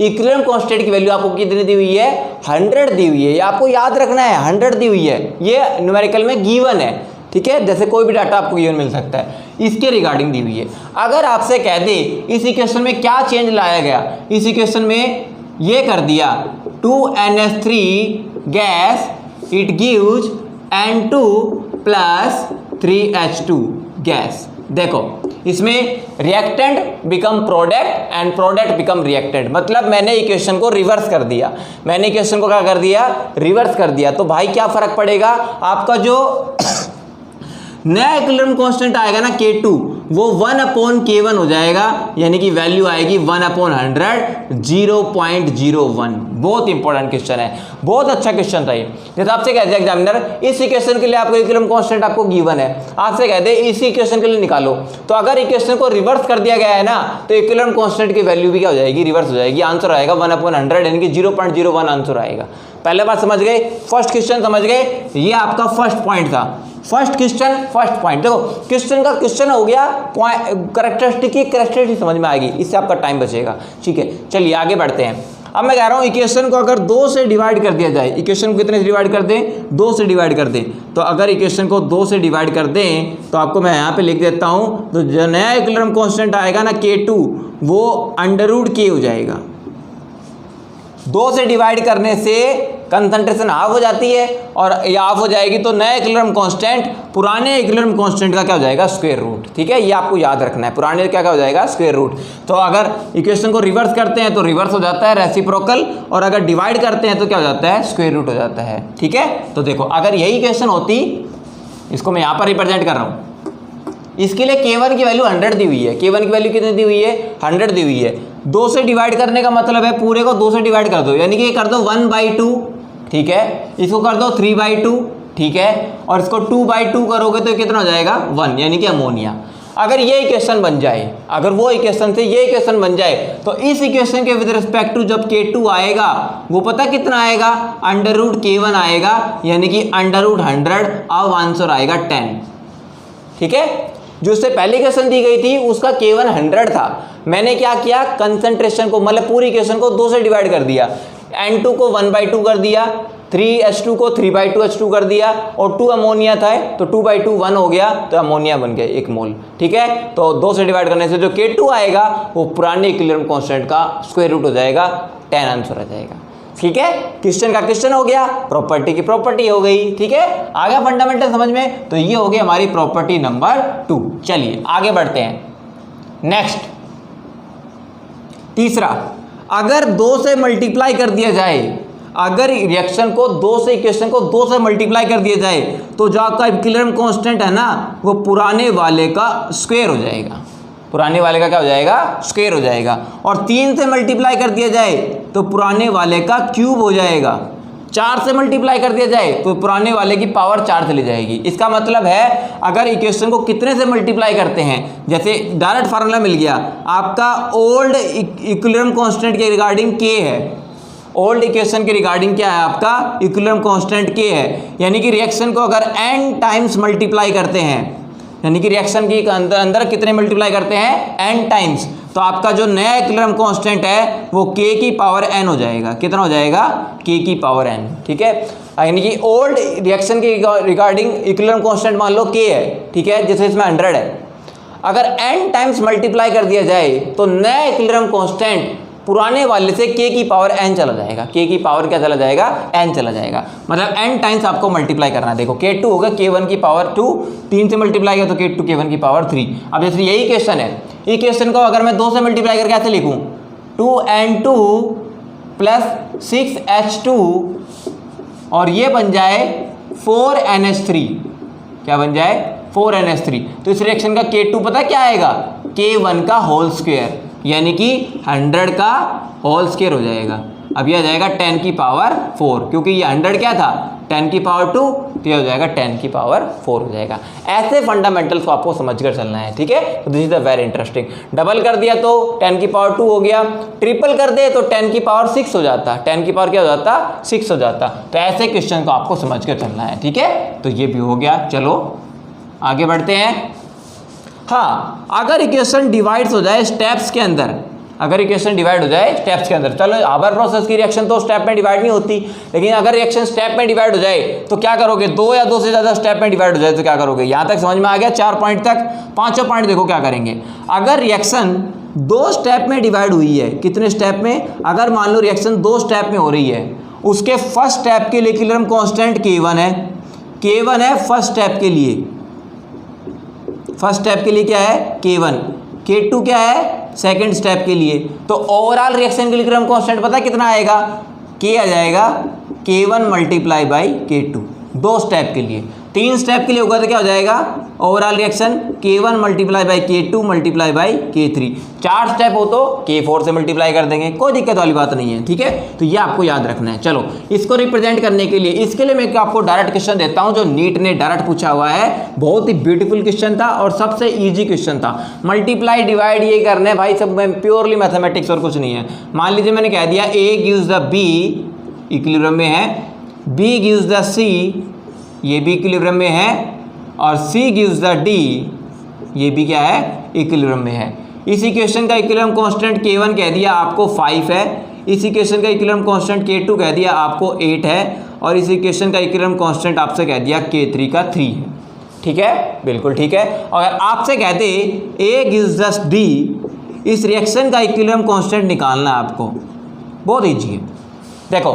इक्विलिब्रियम कांस्टेंट की वैल्यू आपको कितनी दी हुई है, 100 दी हुई है। ये आपको याद रखना है, 100 दी हुई है, ये न्यूमेरिकल में गिवन है। ठीक है, जैसे कोई भी डाटा आपको गिवन मिल सकता है, इसके रिगार्डिंग दी हुई है। अगर आपसे कह दे इस इक्वेशन में क्या चेंज लाया गया, इस इक्वेशन में ये कर दिया 2NH3 gas it gives N2 + 3H2 gas. देखो इसमें reactant become product and product become reactant, मतलब मैंने इक्वेशन को रिवर्स कर दिया, मैंने इक्वेशन को क्या कर दिया, रिवर्स कर दिया। तो भाई क्या फर्क पड़ेगा, आपका जो नया इक्विलिब्रियम कांस्टेंट आएगा ना K2, वो 1/K1 हो जाएगा, यानी कि वैल्यू आएगी 1/100, 0.01। बहुत इंपॉर्टेंट क्वेश्चन है, बहुत अच्छा क्वेश्चन था ये। जैसे आपसे कहते हैं एग्जामिनर इस इक्वेशन के लिए आपको इक्विलिब्रियम कांस्टेंट आपको गिवन है, आपसे कहते हैं इसी इक्वेशन के लिए निकालो, तो अगर इक्वेशन को रिवर्स कर दिया गया है ना तो इक्विलिब्रियम कांस्टेंट की वैल्यू भी क्या हो जाएगी, रिवर्स हो जाएगी। आंसर आएगा 1/100, यानी कि 0.01 आंसर आएगा। पहले बात समझ गए, फर्स्ट क्वेश्चन समझ गए, ये आपका फर्स्ट पॉइंट था, फर्स्ट क्वेश्चन फर्स्ट पॉइंट। देखो क्वेश्चन का क्वेश्चन हो गया, कैरेक्टरिस्टिक की कैरेक्टरिस्टिक समझ में आएगी, इससे आपका टाइम बचेगा। ठीक है, चलिए आगे बढ़ते हैं। अब मैं कह रहा हूँ इक्वेशन को अगर 2 से डिवाइड कर दिया जाए, इक्वेशन को कितने से डिवाइड कर दें, 2 से डिवाइड कर दें। तो अगर इक्वेशन को 2 से डिवाइड कर दें तो आपको मैं यहाँ पे लिख देता हूँ, तो जो नया इक्विलिब्रियम कांस्टेंट आएगा ना K2, वो √K हो जाएगा। 2 से डिवाइड करने से कंसंट्रेशन हाफ हो जाती है और ये हाफ हो जाएगी तो नया इक्विलिब्रियम कांस्टेंट पुराने इक्विलिब्रियम कांस्टेंट का क्या हो जाएगा, स्क्वायर रूट। ठीक है, ये आपको याद रखना है, पुराने क्या क्या हो जाएगा, स्क्वायर रूट। तो अगर इक्वेशन को रिवर्स करते हैं तो रिवर्स हो जाता है रेसिप्रोकल, और अगर डिवाइड करते हैं तो क्या हो जाता है, स्क्वायर रूट हो जाता है। ठीक है, तो देखो अगर यही इक्वेशन होती, इसको मैं यहाँ पर रिप्रेजेंट कर रहा हूँ, इसके लिए K1 की वैल्यू 100 दी हुई है, K1 की वैल्यू कितनी दी हुई है, 100 दी हुई है। 2 से डिवाइड करने का मतलब है पूरे को 2 से डिवाइड कर दो, यानी कि ये कर दो 1/2, ठीक है, इसको कर दो 3/2, ठीक है, और इसको 2/2 करोगे तो कितना हो जाएगा, 1, यानी कि अमोनिया। अगर ये इक्वेशन बन जाए, अगर वो इक्वेशन से ये इक्वेशन बन जाए तो इस इक्वेशन के विद रिस्पेक्ट टू जब K2 आएगा वो पता कितना आएगा, √K1 आएगा, यानी कि √100, अब आंसर आएगा 10। ठीक है, जो उससे पहले इक्वेशन दी गई थी उसका K1 100 था, मैंने क्या किया, कंसंट्रेशन को मतलब पूरी इक्वेशन को 2 से डिवाइड कर दिया, N2 को 1/2 कर दिया, 3H2 को 3/2H2 कर दिया, और 2 अमोनिया था तो 2/2 1 हो गया, तो अमोनिया बन गया 1 मोल। ठीक है, तो 2 से डिवाइड करने से जो K2 आएगा वो पुराने इक्विलिब्रियम कांस्टेंट का स्क्वायर रूट हो जाएगा, 10 आंसर आ जाएगा। ठीक है, क्वेश्चन का क्वेश्चन हो गया, प्रॉपर्टी की प्रॉपर्टी हो गई। ठीक है, आ गया फंडामेंटल समझ में, तो ये हो गई हमारी प्रॉपर्टी नंबर 2। चलिए आगे बढ़ते हैं। नेक्स्ट तीसरा, अगर 2 से मल्टीप्लाई कर दिया जाए, अगर रिएक्शन को 2 से, इक्वेशन को 2 से मल्टीप्लाई कर दिया जाए तो जो आपका इक्विलिब्रियम कांस्टेंट है ना वो पुराने वाले का स्क्वायर हो जाएगा, पुराने वाले का क्या हो जाएगा, स्क्वायर हो जाएगा। और 3 से मल्टीप्लाई कर दिया जाए तो पुराने वाले का क्यूब हो जाएगा। 4 से मल्टीप्लाई कर दिया जाए तो पुराने वाले की पावर 4 चली जाएगी। इसका मतलब है अगर इक्वेशन को कितने से मल्टीप्लाई करते हैं, जैसे डायरेक्ट फार्मूला मिल गया आपका, ओल्ड इक्विलिब्रियम कांस्टेंट के रिगार्डिंग K है, ओल्ड इक्वेशन के रिगार्डिंग क्या है आपका, इक्विलिब्रियम कांस्टेंट K है, यानी कि रिएक्शन को अगर n टाइम्स मल्टीप्लाई करते हैं, यानी कि रिएक्शन के अंदर कितने मल्टीप्लाई करते हैं, n टाइम्स, तो आपका जो नया इक्विलिब्रियम कांस्टेंट है वो k की पावर n हो जाएगा। कितना हो जाएगा? k की पावर n। ठीक है, यानी कि ओल्ड रिएक्शन के रिगार्डिंग इक्विलिब्रियम कांस्टेंट मान लो k है, ठीक है, जैसे इसमें 100 है। अगर n टाइम्स मल्टीप्लाई कर दिया जाए तो नया इक्विलिब्रियम कांस्टेंट पुराने वाले से k की पावर n चला जाएगा। k की पावर क्या चला जाएगा? n चला जाएगा। मतलब n टाइम्स आपको मल्टीप्लाई करना है। देखो k2 होगा k1 की पावर 2, 3 से मल्टीप्लाई किया तो k2 k1 की पावर 3। अब जैसे यही क्वेश्चन है, ये क्वेश्चन को अगर मैं 2 से मल्टीप्लाई करके ऐसे लिखूं 2n2 प्लस 6h2 और ये बन जाए 4NH3। क्या बन जाए? 4NH3। तो इस रिएक्शन का k2 पता क्या आएगा? k1 का होल स्क्वायर, यानी कि 100 का होल स्क्वायर हो जाएगा। अब ये आ जाएगा 10 की पावर 4, क्योंकि ये 100 क्या था? 10 की पावर 2, तो ये हो जाएगा 10 की पावर 4 हो जाएगा। ऐसे फंडामेंटल्स को आपको समझकर चलना है। ठीक है, तो this is the very interesting. Double कर दिया तो 10 की पावर 2 हो गया, ट्रिपल कर दे तो 10 की पावर 6 हो जाता, 10 की पावर क्या हो जाता? 6 हो जाता। तो ऐसे क्वेश्चन को आपको समझकर चलना है। ठीक है, तो ये भी हो गया। चलो आगे बढ़ते हैं। हाँ, अगर इक्वेशन डिवाइड्स हो जाए स्टेप्स के अंदर, अगर इक्वेशन डिवाइड हो जाए स्टेप्स के अंदर, चलो हाबर प्रोसेस की रिएक्शन तो स्टेप में डिवाइड नहीं होती, लेकिन अगर रिएक्शन स्टेप में डिवाइड हो जाए तो क्या करोगे? 2 या 2 से ज़्यादा स्टेप में डिवाइड हो जाए तो क्या करोगे? यहाँ तक समझ में आ गया? 4 पॉइंट तक। 5वां पॉइंट देखो क्या करेंगे। अगर रिएक्शन 2 स्टेप में डिवाइड हुई है, कितने स्टेप में? अगर मान लो रिएक्शन 2 स्टेप में हो रही है, उसके फर्स्ट स्टेप के लिए इक्विलिब्रियम कांस्टेंट k1 है, k1 है फर्स्ट स्टेप के लिए। फर्स्ट स्टेप के लिए क्या है? k1। k2 क्या है? सेकंड स्टेप के लिए। तो ओवरऑल रिएक्शन के इक्विलिब्रियम कांस्टेंट पता कितना आएगा? k आ जाएगा k1 multiply by k2, 2 step के लिए। 3 स्टेप के लिए होगा तो क्या हो जाएगा? Overall reaction k1 multiply by k2 multiply by k3। 4 step हो तो k4 से मल्टीप्लाई कर देंगे, कोई दिक्कत वाली बात नहीं है। ठीक है, तो ये आपको याद रखना है। चलो इसको रिप्रेजेंट करने के लिए, इसके लिए मैं आपको डायरेक्ट क्वेश्चन देता हूं जो नीट ने डायरेक्ट पूछा हुआ है। बहुत ही ब्यूटीफुल क्वेश्चन था और सबसे ईजी क्वेश्चन था। मल्टीप्लाई डिवाइड ये करने भाई सब में प्योरली मैथमेटिक्स और कुछ नहीं है। मान लीजिए मैंने कह दिया a gives the b, equilibrium में है, b गिव्स द c, ये भी इक्विलिब्रियम में है, और c गिव्स द d, ये भी क्या है? इक्विलिब्रियम में है। इस इक्वेशन का इक्विलिब्रियम कांस्टेंट k1 कह दिया आपको 5 है, इस इक्वेशन का इक्विलिब्रियम कांस्टेंट k2 कह दिया आपको 8 है, और इस इक्वेशन का इक्विलिब्रियम कांस्टेंट आपसे कह दिया k3 का 3 है। ठीक है, बिल्कुल ठीक है। अगर आपसे कहते a गिव्स द d, इस रिएक्शन का इक्विलिब्रियम कांस्टेंट निकालना है आपको, बहुत ईजी है। देखो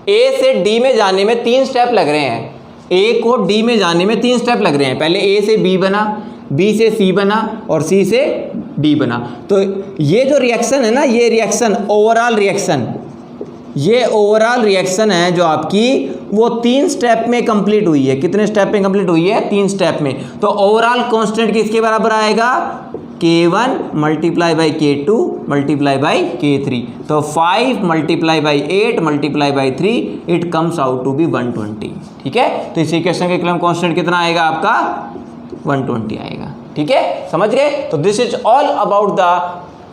a से d में जाने में 3 स्टेप लग रहे हैं, a को d में जाने में 3 स्टेप लग रहे हैं। पहले a से b बना, b से c बना और c से d बना। तो ये जो रिएक्शन है ना, ये रिएक्शन ओवरऑल रिएक्शन, ये ओवरऑल रिएक्शन है जो आपकी वो 3 स्टेप में कंप्लीट हुई है। कितने स्टेप में कंप्लीट हुई है? 3 स्टेप में। तो ओवरऑल कांस्टेंट किसके बराबर आएगा? k1 multiply by k2 multiply by k3। तो 5 multiply by 8 multiply by 3, it comes out to be 120। ठीक है, तो इस इक्वेशन का इक्विलिब्रियम कांस्टेंट कितना आएगा आपका? 120 आएगा। ठीक है, समझ गए? तो this is all about the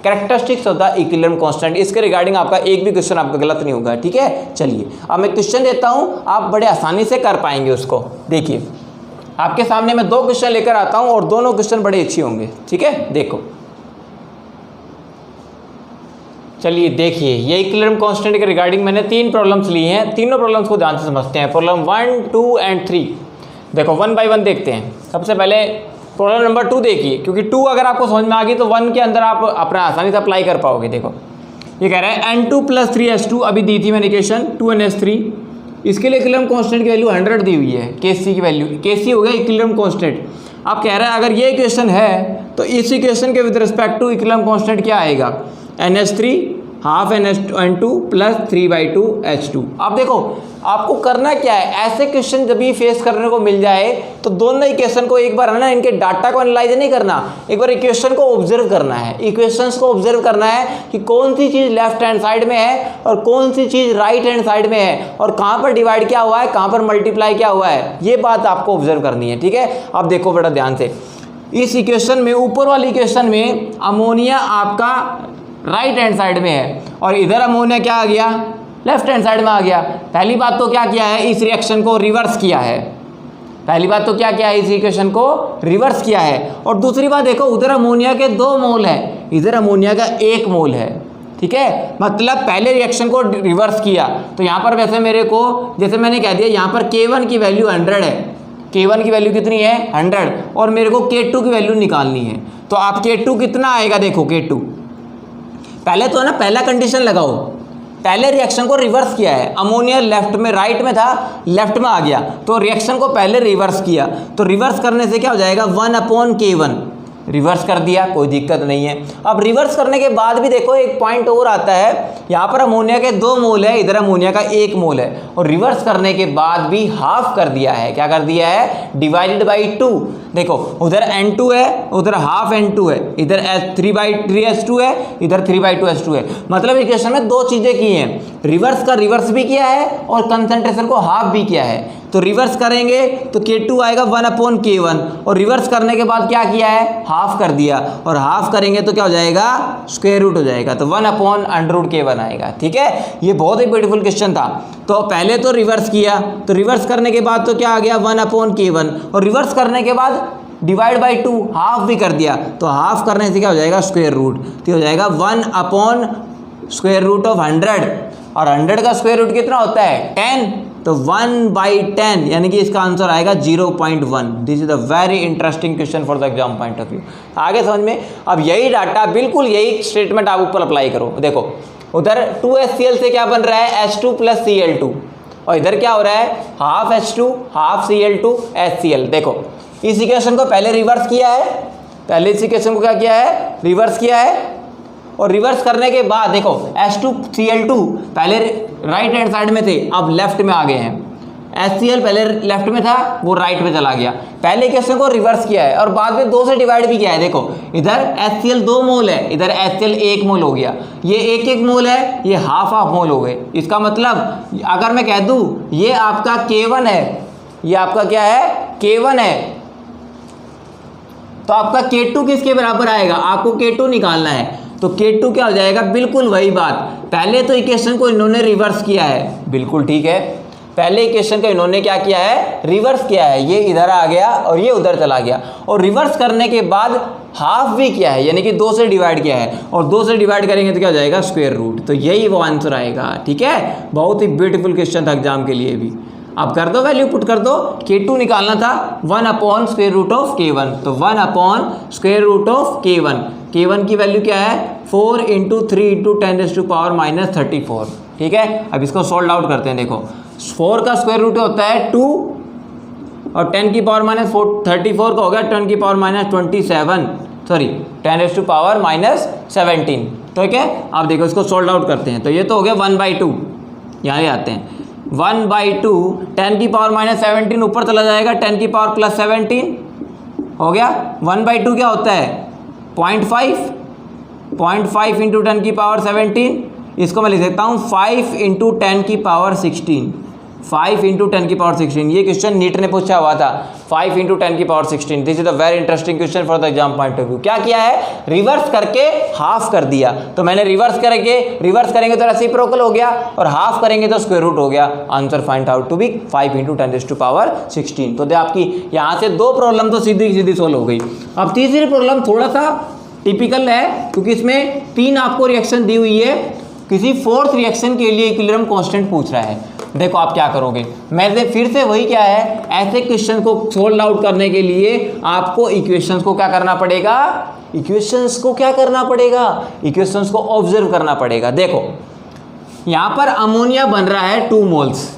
characteristics of the equilibrium constant. इसके रिगार्डिंग आपका एक भी क्वेश्चन आपका गलत नहीं होगा। ठीक है, चलिए अब मैं क्वेश्चन देता हूं, आप बड़े आसानी से कर पाएंगे उसको। देखिए आपके सामने मैं 2 क्वेश्चन लेकर आता हूं और दोनों क्वेश्चन बड़े अच्छे होंगे। ठीक है, देखो चलिए देखिए, ये इक्विलिब्रियम कांस्टेंट के रिगार्डिंग मैंने 3 प्रॉब्लम्स ली हैं। तीनों प्रॉब्लम्स को ध्यान से समझते हैं। Problem 1, 2 and 3। देखो 1 बाय 1 देखते हैं। सबसे पहले प्रॉब्लम नंबर 2 देखिए, क्योंकि 2 अगर आपको समझ में आ गई तो 1 के अंदर आप अपना आसानी से अप्लाई कर पाओगे। देखो ये कह रहा है n2 प्लस 3h2, अभी दी थी मैंने इक्वेशन 2NH3। इसके लिए इक्विलिब्रियम कांस्टेंट की वैल्यू 100 दी हुई है, Kc की वैल्यू, Kc हो गया इक्विलिब्रियम कांस्टेंट। आप कह रहे हैं अगर ये इक्वेशन है तो इस इक्वेशन के with respect to equilibrium constant क्या आएगा? NH3 half n2 plus 3/2 H2। अब देखो आपको करना क्या है, ऐसे क्वेश्चन जब भी फेस करने को मिल जाए तो दोनों इक्वेशन को एक बार है ना, इनके डाटा को एनालाइज नहीं करना, एक बार इक्वेशन को ऑब्जर्व करना है। इक्वेशंस को ऑब्जर्व करना है कि कौन सी चीज़ लेफ्ट हैंड साइड में है और कौन सी चीज़ राइट हैंड साइड में है, और कहाँ पर डिवाइड क्या हुआ है, कहाँ पर मल्टीप्लाई क्या हुआ है, ये बात आपको ऑब्जर्व करनी है। ठीक है, अब देखो बेटा ध्यान से, इस इक्वेशन में, ऊपर वाली इक्वेशन में अमोनिया आपका राइट हैंड साइड में है और इधर अमोनिया क्या आ गया? लेफ्ट हैंड साइड में आ गया। पहली बात तो क्या किया है, इस रिएक्शन को रिवर्स किया है। पहली बात तो क्या किया है, इस इक्वेशन को रिवर्स किया है। और दूसरी बात देखो, उधर अमोनिया के 2 मोल है, इधर अमोनिया का 1 मोल है, ठीक है। मतलब पहले रिएक्शन को रिवर्स किया तो यहाँ पर वैसे मेरे को, जैसे मैंने कह दिया, यहाँ पर K1 की वैल्यू 100 है, K1 की वैल्यू कितनी है 100, और मेरे को K2 की वैल्यू निकालनी है। तो आप K2 कितना आएगा, देखो K2 पहले तो है ना, पहला कंडीशन लगाओ, पहले रिएक्शन को रिवर्स किया है, अमोनिया लेफ्ट में, राइट में था, लेफ्ट में आ गया, तो रिएक्शन को पहले रिवर्स किया, तो रिवर्स करने से क्या हो जाएगा 1/K1, रिवर्स कर दिया, कोई दिक्कत नहीं है। अब रिवर्स करने के बाद भी देखो एक पॉइंट और आता है, यहाँ पर अमोनिया के 2 मोल है, इधर अमोनिया का 1 मोल है, और रिवर्स करने के बाद भी हाफ कर दिया है, क्या कर दिया है, डिवाइडेड बाई 2। देखो उधर N2 है, उधर हाफ N2 है, इधर 3/3 है, इधर 3/2 है। मतलब इक्वेशन में 2 चीजें की हैं, रिवर्स का रिवर्स भी किया है और कंसंट्रेशन को हाफ भी किया है। तो रिवर्स करेंगे तो K2 आएगा 1/K1, और रिवर्स करने के बाद क्या किया है, हाफ कर दिया, और हाफ करेंगे तो क्या हो जाएगा, स्क्वायर रूट हो जाएगा, तो 1/√K1 आएगा, ठीक है। ये बहुत ही ब्यूटीफुल क्वेश्चन था। तो पहले तो रिवर्स किया, तो रिवर्स करने के बाद तो क्या आ गया 1/K1, और रिवर्स करने के बाद डिवाइड बाई 2, हाफ भी कर दिया, तो हाफ करने से क्या हो जाएगा, स्क्वायर रूट, तो हो जाएगा 1/√100, और 100 का स्क्वायर रूट कितना होता है 10, तो 1/10, यानी कि इसका आंसर आएगा 0.1। This is a very interesting question for the exam point of view. आगे समझ में, अब यही डाटा, बिल्कुल यही स्टेटमेंट आप ऊपर अप्लाई करो। देखो उधर 2HCl से क्या बन रहा है, H2 + Cl2, और इधर क्या हो रहा है, half H2 half Cl2 HCl। देखो इस इक्वेशन को पहले रिवर्स किया है, पहले इस इक्वेशन को क्या किया है, रिवर्स किया है, और रिवर्स करने के बाद देखो H2Cl2 पहले राइट हैंड साइड में थे, अब लेफ्ट में आ गए हैं, HCl पहले लेफ्ट में था, वो राइट में चला गया। पहले इक्वेशन को रिवर्स किया है और बाद में 2 से डिवाइड भी किया है। देखो इधर HCl 2 मोल है, इधर HCl 1 मोल हो गया, ये 1 मोल है, ये हाफ मोल हो गए। इसका मतलब अगर मैं कह दूं ये आपका K1 है, ये आपका क्या है, K1 है, तो आपका K2 किसके बराबर आएगा, आपको K2 निकालना है। तो K2 क्या हो जाएगा, बिल्कुल वही बात, पहले तो इक्वेशन को इन्होंने रिवर्स किया है, बिल्कुल ठीक है, पहले इक्वेशन को इन्होंने क्या किया है, रिवर्स किया है, ये इधर आ गया और ये उधर चला गया, और रिवर्स करने के बाद हाफ भी किया है, यानी कि 2 से डिवाइड किया है, और 2 से डिवाइड करेंगे तो क्या हो जाएगा, स्क्वायर रूट। तो यही वो आंसर आएगा, ठीक है। बहुत ही ब्यूटीफुल क्वेश्चन था एग्जाम के लिए भी। अब कर दो, वैल्यू पुट कर दो, K2 निकालना था 1/√K1, तो 1/√K1, K1 की वैल्यू क्या है, 4 × 3 × 10⁻³ -34, ठीक है। अब इसको सोल्व आउट करते हैं। देखो 4 का स्क्वायर रूट होता है 2, और 10⁻⁴34 का हो गया 10⁻27, सॉरी 10⁻⁻17, ठीक है। अब देखो इसको सोल्व आउट करते हैं, तो ये तो हो गया 1/2, यहाँ ले आते हैं, 1/2, 10⁻⁻17 ऊपर चला जाएगा, 10⁻+17 हो गया, 1/2 क्या होता है 0.5 × 10⁻17, इसको मैं लिख सकता हूँ 5 × 10⁻16, 5 × 10⁻16। ये क्वेश्चन नीट ने पूछा हुआ था, 5 × 10⁻16। This is a very interesting question for the exam point of view. क्या किया है, रिवर्स करके हाफ कर दिया, तो मैंने रिवर्स करेंगे तो रेसिप्रोकल हो गया, और हाफ करेंगे तो स्क्वायर रूट हो गया। Answer find out to be 5 × 10⁻16। तो आपकी यहाँ से 2 प्रॉब्लम तो सीधी सोल्व हो गई। अब तीसरी प्रॉब्लम थोड़ा सा टिपिकल है, क्योंकि इसमें 3 आपको रिएक्शन दी हुई है, किसी 4th रिएक्शन के लिए इक्विलिब्रियम कांस्टेंट पूछ रहा है। देखो आप क्या करोगे, मैं फिर से वही क्या है, ऐसे क्वेश्चन को सोल्व आउट करने के लिए आपको इक्वेशंस को क्या करना पड़ेगा, इक्वेशंस को ऑब्जर्व करना पड़ेगा। देखो यहाँ पर अमोनिया बन रहा है 2 मोल्स,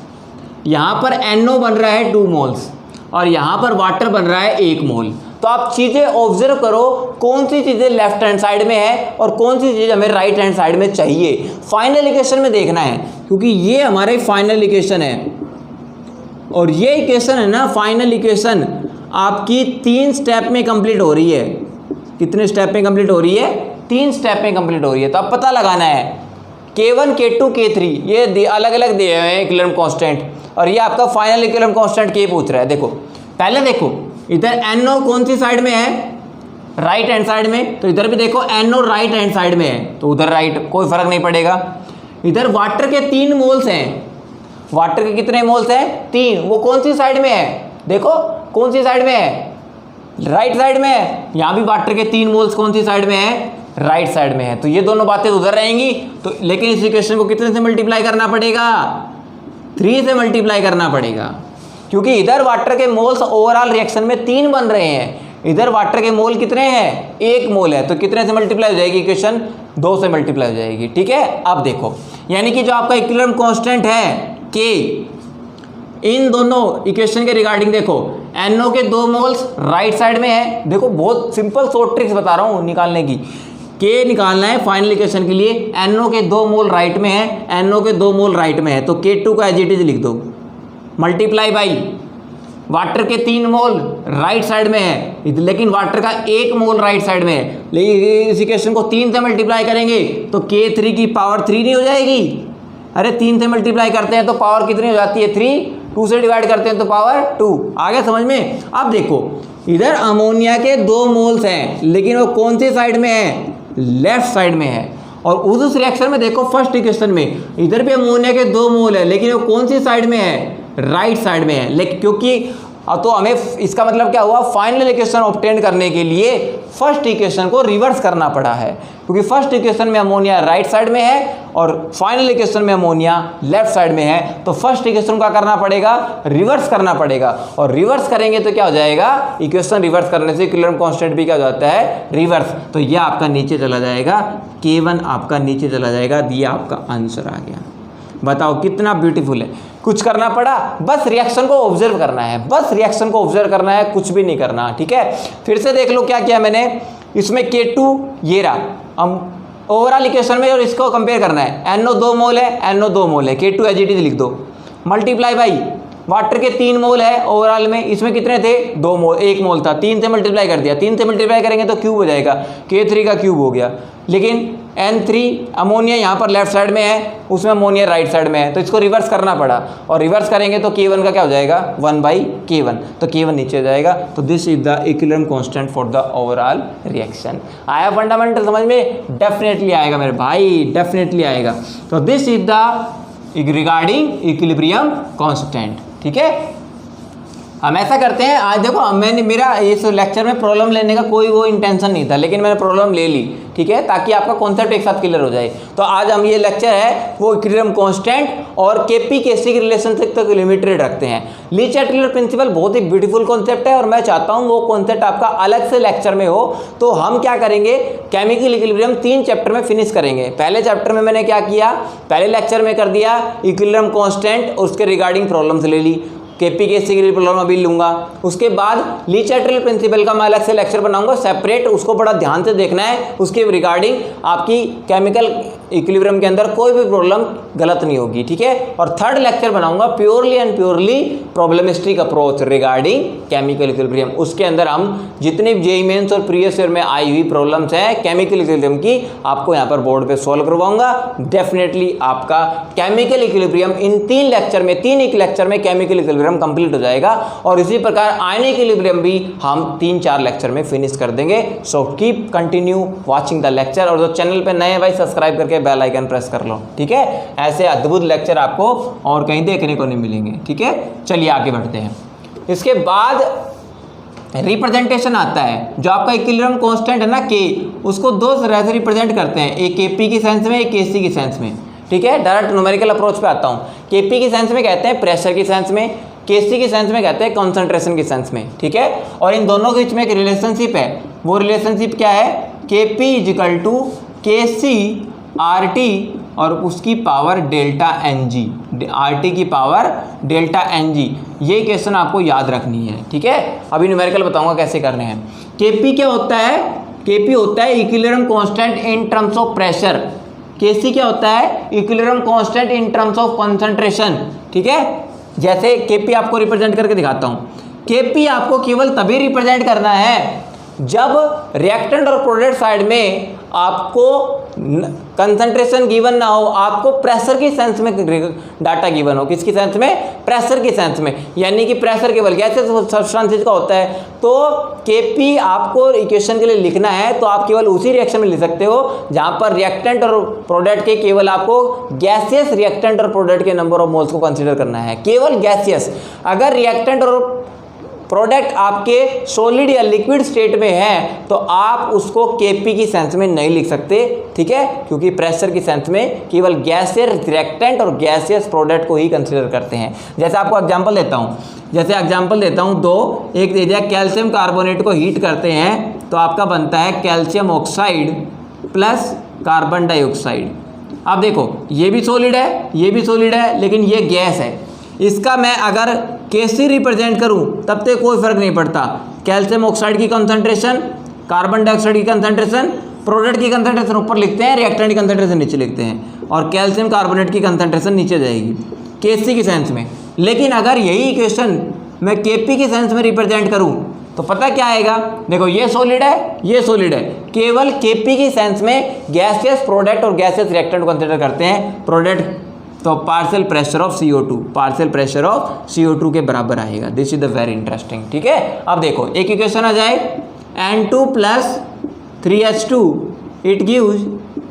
यहाँ पर NO बन रहा है 2 मोल्स, और यहाँ पर वाटर बन रहा है 1 मोल। तो आप चीज़ें ऑब्जर्व करो, कौन सी चीज़ें लेफ्ट हैंड साइड में है और कौन सी चीज़ हमें राइट हैंड साइड में चाहिए, फाइनल इक्वेशन में देखना है, क्योंकि ये हमारे फाइनल इक्वेशन है। और ये इक्वेशन है ना, फाइनल इक्वेशन आपकी 3 स्टेप में कंप्लीट हो रही है। कितने स्टेप में कंप्लीट हो रही है, 3 स्टेप में कंप्लीट हो रही है। तो अब पता लगाना है K1 K2 K3 ये अलग अलग दिए हुए हैं इक्विलिब्रियम कांस्टेंट, और ये आपका फाइनल इक्विलिब्रियम कांस्टेंट K पूछ रहा है। देखो पहले देखो इधर NO कौन सी साइड में है, राइट हैंड साइड में, तो इधर भी देखो NO राइट हैंड साइड में है, तो उधर राइट, कोई फर्क नहीं पड़ेगा। इधर वाटर के 3 मोल्स हैं, वाटर के कितने मोल्स हैं, 3, वो कौन सी साइड में है, देखो कौन सी साइड में है, राइट साइड में है। यहाँ भी वाटर के 3 मोल्स कौन सी साइड में है, राइट साइड में है। तो ये दोनों बातें उधर रहेंगी। तो लेकिन इस इक्वेशन को कितने से मल्टीप्लाई करना पड़ेगा, 3 से मल्टीप्लाई करना पड़ेगा, क्योंकि इधर वाटर के मोल्स ओवरऑल रिएक्शन में 3 बन रहे हैं, इधर वाटर के मोल कितने हैं, 1 मोल है। तो कितने से मल्टीप्लाई हो जाएगी इक्वेशन, 2 से मल्टीप्लाई हो जाएगी। ठीक है, अब देखो यानी कि जो आपका इक्विलिब्रियम कांस्टेंट है K, इन दोनों इक्वेशन के रिगार्डिंग देखो, NO के 2 मोल्स राइट साइड में है। देखो बहुत सिंपल शॉर्ट ट्रिक्स बता रहा हूँ निकालने की। K निकालना है फाइनल इक्वेशन के लिए, NO के 2 मोल राइट में है, NO के 2 मोल राइट में है, तो K2 को एज इट इज लिख दो, मल्टीप्लाई बाई वाटर के 3 मोल राइट साइड में है, लेकिन वाटर का 1 मोल राइट साइड में है। लेकिन इस इक्वेशन को 3 से मल्टीप्लाई करेंगे तो K3 की पावर 3 नहीं हो जाएगी। अरे 3 से मल्टीप्लाई करते हैं तो पावर कितनी हो जाती है, 3, 2 से डिवाइड करते हैं तो पावर 2। आगे समझ में। अब देखो इधर अमोनिया के 2 मोल्स हैं, लेकिन वो कौन सी साइड में है, लेफ्ट साइड में है। और उस रिएक्शन में देखो फर्स्ट इक्वेशन में इधर भी अमोनिया के 2 मोल है, लेकिन वो कौन सी साइड में है, राइट साइड में है। लेकिन क्योंकि तो हमें इसका मतलब क्या हुआ, फाइनल इक्वेशन ऑब्टेन करने के लिए फर्स्ट इक्वेशन को रिवर्स करना पड़ा है, क्योंकि फर्स्ट इक्वेशन में अमोनिया राइट साइड में है और फाइनल इक्वेशन में अमोनिया लेफ्ट साइड में है। तो फर्स्ट इक्वेशन का करना पड़ेगा, रिवर्स करना पड़ेगा, और रिवर्स करेंगे तो क्या हो जाएगा, इक्वेशन रिवर्स करने से इक्विलिब्रियम कांस्टेंट भी क्या हो जाता है, रिवर्स। तो यह आपका नीचे चला जाएगा, K1 आपका नीचे चला जाएगा। ये आपका आंसर आ गया। बताओ कितना ब्यूटीफुल है। कुछ करना पड़ा, बस रिएक्शन को ऑब्जर्व करना है, बस रिएक्शन को ऑब्जर्व करना है, कुछ भी नहीं करना। ठीक है, फिर से देख लो क्या किया मैंने। इसमें K2 ये रहा, हम ओवरऑल इक्वेशन में और इसको कंपेयर करना है। NO 2 मोल है, NO 2 मोल है, K2 एज इट इज लिख दो, मल्टीप्लाई बाई वाटर के 3 मोल है ओवरऑल में, इसमें कितने थे, 2 मोल, 1 मोल था, 3 से मल्टीप्लाई कर दिया, 3 से मल्टीप्लाई करेंगे तो क्यूब हो जाएगा, K3 का क्यूब हो गया। लेकिन N3 अमोनिया यहाँ पर लेफ्ट साइड में है, उसमें अमोनिया राइट साइड में है, तो इसको रिवर्स करना पड़ा, और रिवर्स करेंगे तो K1 का क्या हो जाएगा, 1/K1, तो K1 नीचे हो जाएगा। तो this is the equilibrium constant for the overall reaction. आया फंडामेंटल समझ में, डेफिनेटली आएगा मेरे भाई, डेफिनेटली आएगा। तो this is the regarding equilibrium constant. ठीक है, हम ऐसा करते हैं, आज देखो मैंने मेरा इस लेक्चर में प्रॉब्लम लेने का कोई वो इंटेंशन नहीं था, लेकिन मैंने प्रॉब्लम ले ली। ठीक है, ताकि आपका कॉन्सेप्ट एक साथ क्लियर हो जाए। तो आज हम ये लेक्चर है वो इक्विलिब्रियम कांस्टेंट और केपी केसी की रिलेशनशिप तक लिमिटेड रखते हैं। ली चैटलर प्रिंसिपल बहुत ही ब्यूटीफुल कॉन्सेप्ट है, और मैं चाहता हूँ वो कॉन्सेप्ट आपका अलग से लेक्चर में हो। तो हम क्या करेंगे, केमिकल इक्विलिब्रियम 3 चैप्टर में फिनिश करेंगे। पहले चैप्टर में मैंने क्या किया, पहले लेक्चर में कर दिया इक्विलिब्रियम कांस्टेंट और उसके रिगार्डिंग प्रॉब्लम्स ले ली, केपी केसी की प्रॉब्लम अभी लूंगा। उसके बाद ली चैटलर प्रिंसिपल का मैं अलग से लेक्चर बनाऊंगा सेपरेट, उसको बड़ा ध्यान से देखना है, उसके रिगार्डिंग आपकी केमिकल इक्विलिब्रियम के अंदर कोई भी प्रॉब्लम गलत नहीं होगी। ठीक है, और थर्ड लेक्चर बनाऊंगा purely and purely problemistic approach regarding chemical equilibrium. उसके अंदर हम जितने जेईई मेंस और प्रीवियस ईयर में आई हुई प्रॉब्लम्स हैं केमिकल इक्विलिब्रियम की, आपको यहाँ पर बोर्ड पे सॉल्व करवाऊंगा। डेफिनेटली आपका केमिकल इक्विलिब्रियम इन 3 लेक्चर में, 3 लेक्चर में केमिकल इक्विलिब्रियम कंप्लीट हो जाएगा। और इसी प्रकार आयनिक इक्विलिब्रियम भी हम 3-4 लेक्चर में फिनिश कर देंगे। So keep continue watching the lecture, और जो चैनल पे नए भाई सब्सक्राइब करके बेल आइकन प्रेस कर लो। ठीक है, ऐसे अद्भुत लेक्चर आपको और कहीं देखने को नहीं मिलेंगे। ठीक है, चलिए आगे बढ़ते हैं। इसके बाद रिप्रेजेंटेशन आता है, जो आपका इक्विलिब्रियम कांस्टेंट है ना K, उसको 2 तरह से रिप्रेजेंट करते हैं, एक Kp की सेंस में, एक Kc की सेंस में। ठीक है, डायरेक्ट न्यूमेरिकल अप्रोच पे आता हूँ। Kp की सेंस में कहते हैं प्रेशर की सेंस में, Kc की सेंस में कहते हैं कॉन्सेंट्रेशन की सेंस में। ठीक है, और इन दोनों के बीच में एक रिलेशनशिप है, वो रिलेशनशिप क्या है, Kp = Kc RT और उसकी पावर डेल्टा Ng, RT की पावर डेल्टा Ng। ये क्वेश्चन आपको याद रखनी है। ठीक है, अभी न्यूमेरिकल बताऊंगा कैसे करने हैं। Kp क्या होता है, Kp होता है equilibrium constant in terms of pressure, Kc क्या होता है, equilibrium constant in terms of concentration. ठीक है, जैसे Kp आपको रिप्रेजेंट करके दिखाता हूँ। Kp आपको केवल तभी रिप्रेजेंट करना है जब रिएक्टेंट और प्रोडक्ट साइड में आपको कंसंट्रेशन गिवन ना हो, आपको प्रेशर की सेंस में डाटा गिवन हो। किसकी सेंस में, प्रेशर की सेंस में, यानी कि प्रेशर केवल गैसेस सब्सटेंसेस का होता है। तो Kp आपको इक्वेशन के लिए लिखना है तो आप केवल उसी रिएक्शन में लिख सकते हो जहां पर रिएक्टेंट और प्रोडक्ट के केवल आपको गैसियस रिएक्टेंट और प्रोडक्ट के नंबर ऑफ मोल्स को कंसीडर करना है, केवल गैसियस। अगर रिएक्टेंट और प्रोडक्ट आपके सॉलिड या लिक्विड स्टेट में है तो आप उसको केपी की सेंस में नहीं लिख सकते, ठीक है, क्योंकि प्रेशर की सेंस में केवल गैसियस रिएक्टेंट और गैसियस प्रोडक्ट को ही कंसीडर करते हैं। जैसे आपको एग्जांपल देता हूँ, दो एक दे दिया, कैल्शियम कार्बोनेट को हीट करते हैं तो आपका बनता है calcium oxide plus carbon dioxide. अब देखो ये भी सॉलिड है लेकिन ये गैस है। इसका मैं अगर कैसे रिप्रेजेंट करूं तब तक कोई फर्क नहीं पड़ता। कैल्शियम ऑक्साइड की कंसंट्रेशन, कार्बन डाइऑक्साइड की कंसंट्रेशन, प्रोडक्ट की कंसंट्रेशन ऊपर लिखते हैं, रिएक्टेंट की कंसंट्रेशन नीचे लिखते हैं, और कैल्शियम कार्बोनेट की कंसंट्रेशन नीचे जाएगी केसी की सेंस में। लेकिन अगर यही इक्वेशन मैं केपी की सेंस में रिप्रेजेंट करूं तो पता क्या आएगा, देखो ये सॉलिड है, केवल केपी की सेंस में गैसियस प्रोडक्ट और गैसियस रिएक्टेंट को कंसीडर करते हैं। प्रोडक्ट तो पार्शियल प्रेशर ऑफ CO2 के बराबर आएगा। This is the very interesting, ठीक है। अब देखो एक इक्वेशन आ जाए, N2 + 3H2 it gives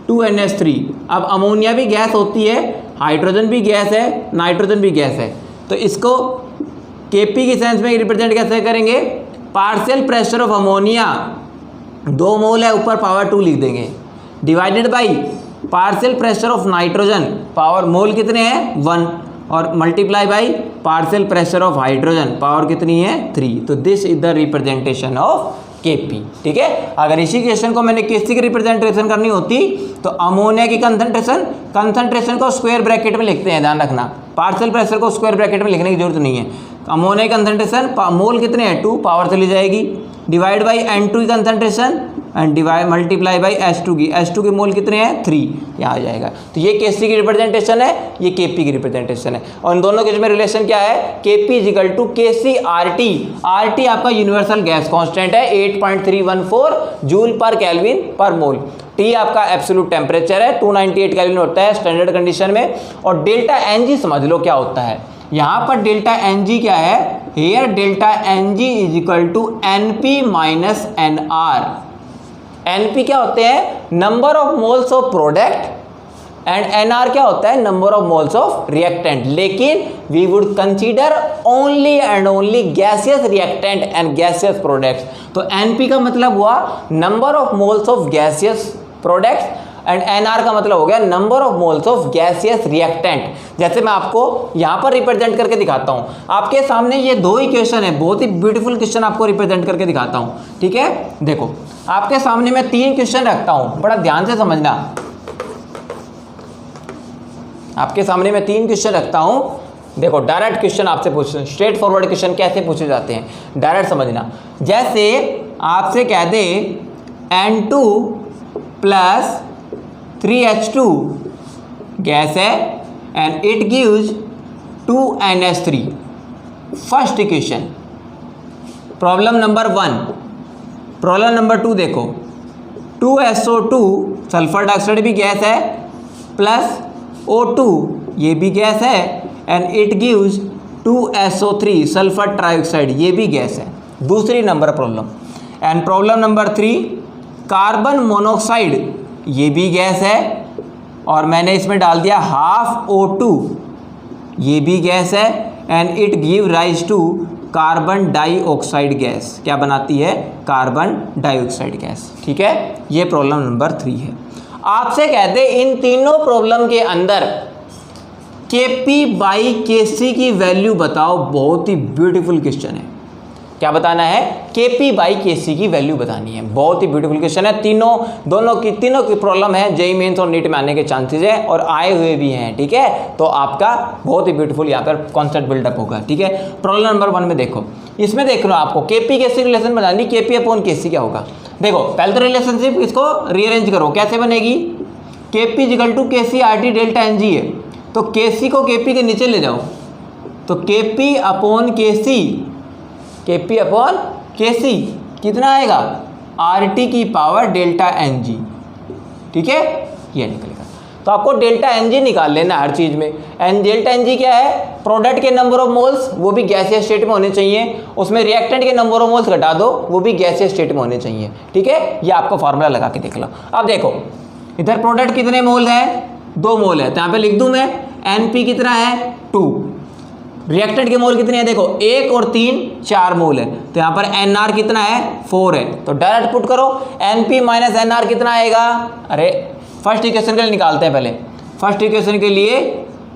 2NH3। अब अमोनिया भी गैस होती है, हाइड्रोजन भी गैस है, नाइट्रोजन भी गैस है, तो इसको केपी की सेंस में रिप्रेजेंट कैसे करेंगे, partial pressure of ammonia 2 mole है, ऊपर पावर 2 लिख देंगे, divided by partial pressure of nitrogen, power mole कितने हैं 1, और multiply by partial pressure of hydrogen, power कितनी है 3। तो this is the representation of KP, ठीक है। अगर इसी क्वेश्चन को मैंने केसी की रिप्रेजेंटेशन करनी होती तो अमोनिया की कंसंट्रेशन को स्क्वायर ब्रैकेट में लिखते हैं, ध्यान रखना, पार्शियल प्रेशर को स्क्वायर ब्रैकेट में लिखने की जरूरत नहीं है। अमोनिया की कंसंट्रेशन मोल कितने हैं 2, पावर चली जाएगी, डिवाइड बाई N2 की concentration and divide multiply by H2 की मोल कितने हैं 3, यहाँ आ जाएगा। तो ये केसी की रिप्रेजेंटेशन है, ये केपी की रिप्रेजेंटेशन है, और इन दोनों के बीच में रिलेशन क्या है, Kp equal to Kc RT. RT आपका यूनिवर्सल गैस कांस्टेंट है 8.314 जूल पर केल्विन पर मोल। टी आपका एब्सोल्यूट टेम्परेचर है 298 केल्विन होता है स्टैंडर्ड कंडीशन में, और डेल्टा एनजी समझ लो क्या होता है। यहाँ पर डेल्टा एनजी क्या है, here delta NG is equal to NP minus NR. NP क्या होते हैं, number of moles of product, and NR क्या होता है, number of moles of reactant. लेकिन we would consider only and only gaseous reactant and gaseous products. तो NP का मतलब हुआ number of moles of gaseous products, and NR का मतलब हो गया number of moles of gaseous reactant. जैसे मैं आपको यहाँ पर रिप्रेजेंट करके दिखाता हूँ, आपके सामने ये 2 इक्वेशन है, बहुत ही ब्यूटीफुल क्वेश्चन आपको रिप्रेजेंट करके दिखाता हूँ, ठीक है। देखो आपके सामने मैं 3 क्वेश्चन रखता हूँ, बड़ा ध्यान से समझना। आपके सामने मैं 3 क्वेश्चन रखता हूँ, देखो डायरेक्ट क्वेश्चन आपसे पूछते हैं, स्ट्रेट फॉरवर्ड क्वेश्चन कैसे पूछे जाते हैं, डायरेक्ट समझना। जैसे आपसे कह दे N2 + 3H2 गैस है and it gives 2NH3। First equation, problem number 1। Problem number 2 देखो, 2SO2 सल्फर डाइऑक्साइड भी गैस है प्लस O2 ये भी गैस है and it gives 2SO3 sulphur trioxide ये भी गैस है। दूसरी number problem, and problem number 3, carbon monoxide ये भी गैस है और मैंने इसमें डाल दिया हाफ O2 ये भी गैस है and it give rise to carbon dioxide gas. क्या बनाती है, कार्बन डाइऑक्साइड गैस, ठीक है। ये प्रॉब्लम नंबर 3 है। आपसे कहते इन तीनों प्रॉब्लम के अंदर Kp/Kc की वैल्यू बताओ। बहुत ही ब्यूटीफुल क्वेश्चन है। क्या बताना है, Kp/Kc की वैल्यू बतानी है। बहुत ही ब्यूटीफुल क्वेश्चन है। तीनों की प्रॉब्लम है, जेईई मेंस और नीट में आने के चांसेस है और आए हुए भी हैं, ठीक है। तो आपका बहुत ही ब्यूटीफुल यहाँ पर कॉन्सेप्ट बिल्डअप होगा, ठीक है। प्रॉब्लम नंबर 1 में देखो, इसमें देख लो आपको Kp/Kc रिलेशन बनानी, Kp/Kc क्या होगा। देखो पहले तो रिलेशनशिप इसको रीअरेंज करो, कैसे बनेगी, Kp = Kc RT delta Ng है, तो Kc को Kp के नीचे ले जाओ, तो Kp/Kc कितना आएगा, RT की पावर डेल्टा Ng, ठीक है, ये निकलेगा। तो आपको डेल्टा Ng निकाल लेना हर चीज़ में। डेल्टा Ng क्या है, प्रोडक्ट के नंबर ऑफ मोल्स वो भी गैसियस स्टेट में होने चाहिए, उसमें रिएक्टेंट के नंबर ऑफ मोल्स घटा दो वो भी गैसियस स्टेट में होने चाहिए, ठीक है। ये आपको फार्मूला लगा के देख लो। अब देखो इधर प्रोडक्ट कितने मोल हैं, 2 मोल है, तो यहाँ पे लिख दूँ मैं NP कितना है 2, रिएक्टेंट के मोल कितने हैं देखो, 1 और 3 4 मोल है, तो यहाँ पर NR कितना है 4 है, तो डायरेक्ट पुट करो NP माइनस NR कितना आएगा, अरे फर्स्ट इक्वेशन के लिए निकालते हैं पहले। फर्स्ट इक्वेशन के लिए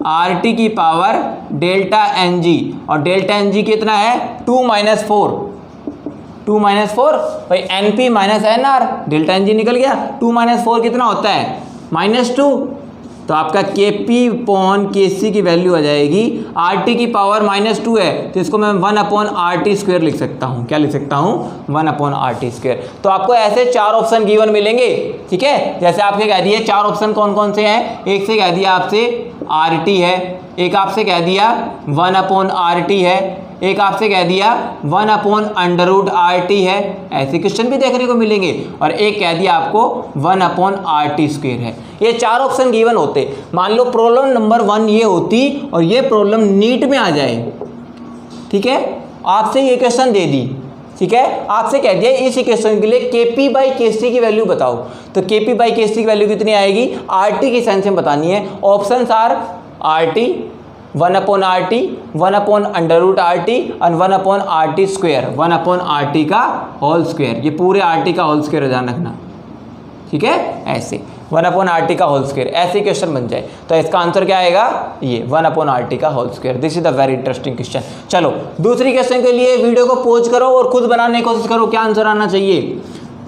RT की पावर डेल्टा NG, और डेल्टा NG कितना है 2 माइनस 4, 2 माइनस 4 भाई NP minus NR, delta NG निकल गया, 2 माइनस 4 कितना होता है -2, तो आपका KP अपॉन KC की वैल्यू आ जाएगी, RT की पावर -2 है तो इसको मैं 1 अपॉन RT स्क्वायर लिख सकता हूँ, क्या लिख सकता हूँ 1 अपॉन RT स्क्वायर। तो आपको ऐसे 4 ऑप्शन गिवन मिलेंगे, ठीक है। जैसे आपसे कह दिए 4 ऑप्शन कौन कौन से हैं, एक से कह दिया आपसे RT है, एक आपसे कह दिया 1 अपॉन RT है, एक आपसे कह दिया 1 अपॉन √RT है, ऐसे क्वेश्चन भी देखने को मिलेंगे, और एक कह दिया आपको 1 अपॉन RT स्क्वायर है। ये 4 ऑप्शन गिवन होते। मान लो प्रॉब्लम नंबर 1 ये होती और ये प्रॉब्लम नीट में आ जाए, ठीक है, आपसे ये क्वेश्चन दे दी, ठीक है, आपसे कह दिया इस इक्वेशन के लिए KP/KC की वैल्यू बताओ, तो KP/KC की वैल्यू कितनी आएगी, RT की सेंस में बतानी है। Options are RT, 1 upon RT, 1 upon √RT और 1 upon RT square, 1 upon RT का होल स्क्वायर, ये पूरे RT का होल स्क्वायर ध्यान रखना, ठीक है, ऐसे 1 अपॉन RT का होल स्क्वायर, ऐसे क्वेश्चन बन जाए तो इसका आंसर क्या आएगा, ये 1 अपॉन RT का whole square. This is the very interesting question. चलो दूसरी क्वेश्चन के लिए वीडियो को पॉज करो और खुद बनाने की कोशिश करो, क्या आंसर आना चाहिए।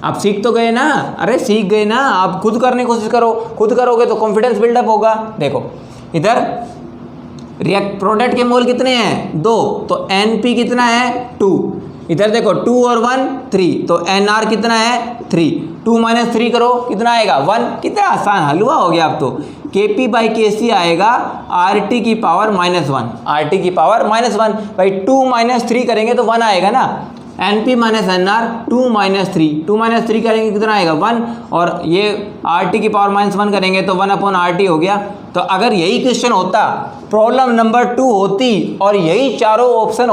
आप सीख तो गए ना, अरे सीख गए ना, आप खुद करने की कोशिश करो, खुद करोगे तो कॉन्फिडेंस बिल्डअप होगा। देखो इधर प्रोडक्ट के मोल कितने हैं 2, तो NP कितना है 2, इधर देखो 2 और 1 3, तो NR कितना है 3, 2 माइनस 3 करो कितना आएगा 1, कितना आसान हलवा हो गया अब तो। KP/KC आएगा RT की पावर -1, RT की पावर -1 भाई, 2 माइनस 3 करेंगे तो 1 आएगा ना, NP माइनस NR 2 माइनस 3 करेंगे कितना आएगा 1, और ये RT की पावर -1 करेंगे तो 1 अपॉन RT हो गया। तो अगर यही क्वेश्चन होता, प्रॉब्लम नंबर 2 होती और यही चारों ऑप्शन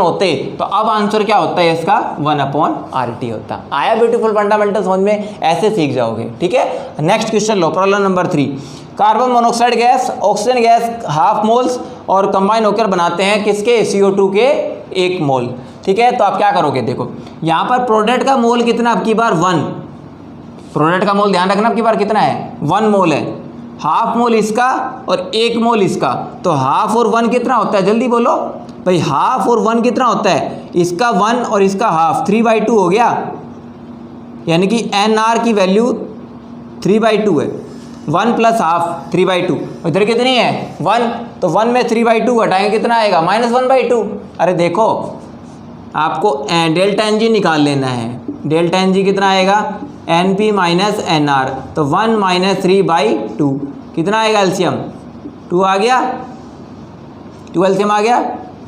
होते, तो अब आंसर क्या होता है इसका 1 अपॉन RT होता। आया ब्यूटीफुल फंडामेंटल समझ में, ऐसे सीख जाओगे, ठीक है। नेक्स्ट क्वेश्चन लो, problem number 3। Carbon monoxide gas, oxygen gas half moles और कंबाइन होकर बनाते हैं किसके, CO2 के 1 मोल, ठीक है। तो आप क्या करोगे, देखो यहाँ पर प्रोडक्ट का मोल कितना, अब की बार 1, प्रोडक्ट का मोल ध्यान रखना अब की बार कितना है 1 मोल है, हाफ मोल इसका और 1 मोल इसका, तो हाफ और 1 कितना होता है, जल्दी बोलो भाई, हाफ और 1 कितना होता है, इसका 1 और इसका हाफ 3/2 हो गया, यानी कि NR की वैल्यू 3/2 है, 1 प्लस हाफ 3/2, इधर कितनी है 1, तो 1 में 3/2 घटाएंगे कितना आएगा -1/2। अरे देखो आपको डेल्टा NG निकाल लेना है, डेल्टा NG कितना आएगा NP माइनस NR, तो 1 माइनस 3/2 कितना आएगा, एलसीएम 2 आ गया, 2 एलसीएम आ गया,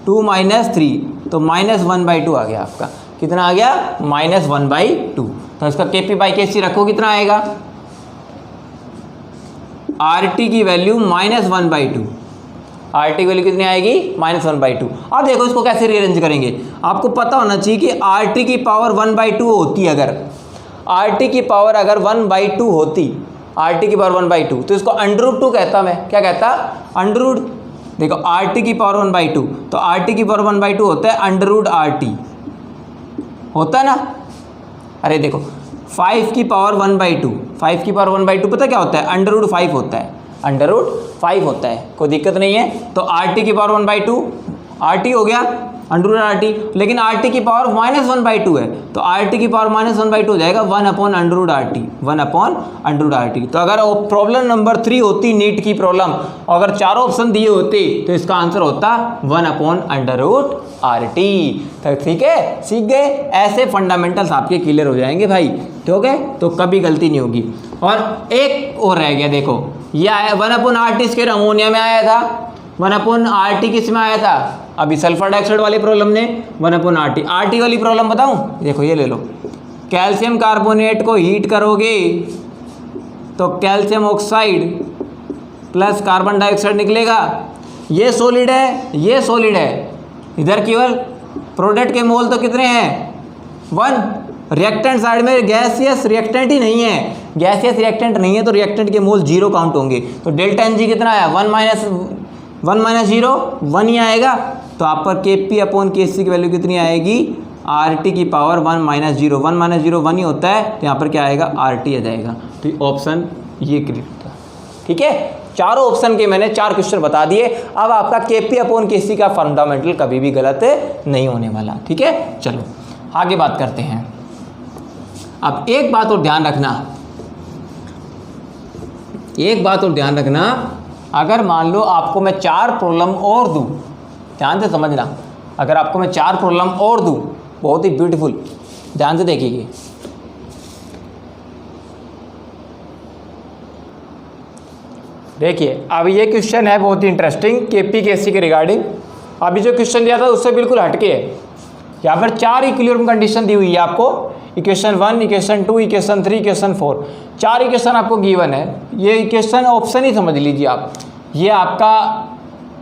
2 माइनस 3 तो -1/2 आ गया आपका, कितना आ गया -1/2। तो इसका KP/KC रखो कितना आएगा, RT की वैल्यू -1/2, RT की वैल्यू कितनी आएगी -1/2। अब देखो इसको कैसे रीअरेंज करेंगे, आपको पता होना चाहिए कि RT की पावर 1/2 होती है, अगर RT की पावर अगर 1/2 होती, RT की पावर 1/2 तो इसको √2 कहता, मैं क्या कहता √, देखो RT की पावर 1/2, तो RT की पावर 1/2 होता है √RT, होता है ना। अरे देखो 5 की पावर 1/2, 5 की पावर 1/2 पता क्या होता है, √5 होता है, √5 होता है, कोई दिक्कत नहीं है। तो RT की पावर 1/2 RT हो गया √RT, लेकिन RT की पावर -1/2 है, तो RT की पावर -1/2 हो जाएगा 1 अपॉन √RT, 1 अपॉन √RT। तो अगर प्रॉब्लम नंबर 3 होती नीट की प्रॉब्लम, अगर चारों ऑप्शन दिए होते तो इसका आंसर होता 1 अपॉन √RT। तो ठीक है, सीख गए, ऐसे फंडामेंटल्स आपके क्लियर हो जाएंगे भाई, ठीक है, तो कभी गलती नहीं होगी। और एक और रह गया, देखो ये आया 1 अपॉन RT स्क्वायर अमोनिया में आया था, 1 अपॉन RT किस में आया था, अभी सल्फर डाइऑक्साइड वाली प्रॉब्लम ने 1 अपॉन RT वाली प्रॉब्लम बताऊं, देखो ये ले लो, कैल्शियम कार्बोनेट को हीट करोगे तो calcium oxide plus carbon dioxide निकलेगा, ये सॉलिड है, ये सॉलिड है, इधर केवल प्रोडक्ट के मोल तो कितने हैं 1, रिएक्टेंट साइड में गैसियस रिएक्टेंट ही नहीं है, गैसियस रिएक्टेंट नहीं है तो रिएक्टेंट के मोल 0 काउंट होंगे। तो डेल्टा NG कितना है 1 माइनस 1 माइनस 0 1 ही आएगा, तो आप पर Kp अपॉन Kc की वैल्यू कितनी आएगी, RT की पावर 1 माइनस 0, 1 माइनस 0 1 ही होता है, तो यहाँ पर क्या आएगा, RT आ जाएगा। तो ऑप्शन ये करेक्ट था। ठीक है, चारों ऑप्शन के मैंने 4 क्वेश्चन बता दिए। अब आपका Kp अपॉन Kc का फंडामेंटल कभी भी गलत नहीं होने वाला। ठीक है, चलो आगे बात करते हैं। अब एक बात और ध्यान रखना, अगर मान लो आपको मैं 4 प्रॉब्लम और दूं, ध्यान से समझना, अगर आपको मैं 4 प्रॉब्लम और दूं, बहुत ही ब्यूटीफुल, ध्यान से देखिए। देखिए अब ये क्वेश्चन है बहुत ही इंटरेस्टिंग Kp Kc के रिगार्डिंग। अभी जो क्वेश्चन दिया था उससे बिल्कुल हटके है। यहाँ पर 4 इक्विलिब्रियम कंडीशन दी हुई है आपको, equation 1, equation 2, equation 3, equation 4, 4 equation आपको गिवन है। ये इक्वेशन ऑप्शन ही समझ लीजिए आप, ये आपका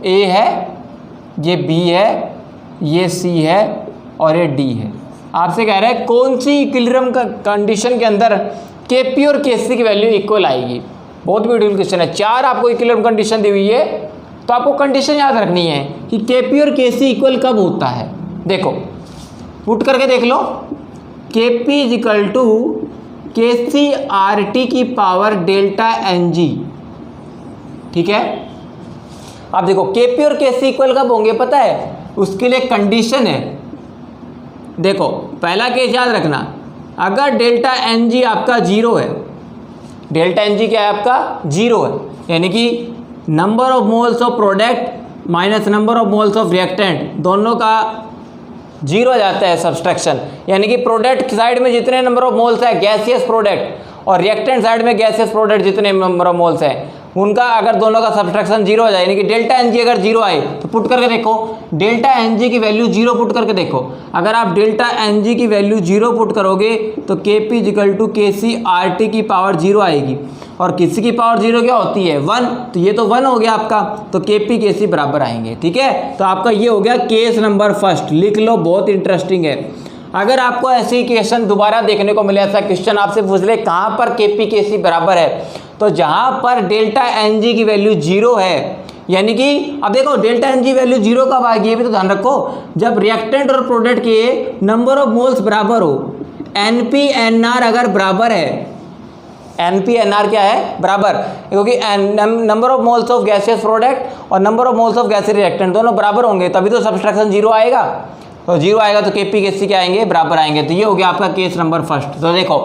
A है, ये B है, ये C है और ये D है। आपसे कह रहा है कौन सी इक्विलिब्रियम कंडीशन के अंदर Kp और Kc की वैल्यू इक्वल आएगी। बहुत ब्यूटीफुल क्वेश्चन है। 4 आपको इक्विलिब्रियम कंडीशन दी हुई है, तो आपको कंडीशन याद रखनी है कि Kp और Kc इक्वल कब होता है। देखो पुट करके देख लो, Kp is equal to Kc RT की पावर डेल्टा Ng। ठीक है, अब देखो Kp और Kc इक्वल कब होंगे पता है, उसके लिए कंडीशन है। देखो पहला केस याद रखना, अगर डेल्टा Ng आपका 0 है, डेल्टा Ng क्या है आपका 0 है, यानी कि number of moles of product minus number of moles of reactant दोनों का 0 आ जाता है सब्सट्रैक्शन, यानी कि प्रोडक्ट साइड में जितने नंबर ऑफ मोल्स है गैसियस प्रोडक्ट और रिएक्टेंट साइड में गैसियस प्रोडक्ट जितने नंबर ऑफ मोल्स है उनका अगर दोनों का सब्सट्रैक्शन 0 हो जाए, यानी कि डेल्टा Ng अगर 0 आए तो पुट करके देखो, डेल्टा Ng की वैल्यू 0 पुट करके देखो। अगर आप डेल्टा Ng की वैल्यू 0 पुट करोगे तो Kp equal to Kc RT की पावर 0 आएगी, और किसी की पावर 0 क्या होती है 1, तो ये तो 1 हो गया आपका, तो Kp Kc बराबर आएंगे। ठीक है, तो आपका ये हो गया केस नंबर फर्स्ट, लिख लो, बहुत इंटरेस्टिंग है। अगर आपको ऐसी क्वेश्चन दोबारा देखने को मिले, ऐसा क्वेश्चन आपसे पूछ ले कहाँ पर Kp Kc बराबर है, तो जहाँ पर डेल्टा Ng की वैल्यू 0 है, यानी कि अब देखो डेल्टा Ng वैल्यू 0 कब आएगी, ये भी तो ध्यान रखो, जब रिएक्टेंट और प्रोडक्ट के नंबर ऑफ मोल्स बराबर हो, NP/NR अगर बराबर है, NP/NR क्या है बराबर, क्योंकि number of moles of gaseous product और number of moles of gaseous reactant दोनों बराबर होंगे, तभी तो सब्सट्रैक्शन 0 आएगा, तो 0 आएगा तो Kp Kc क्या आएंगे बराबर आएंगे। तो ये हो गया आपका केस नंबर फर्स्ट। तो देखो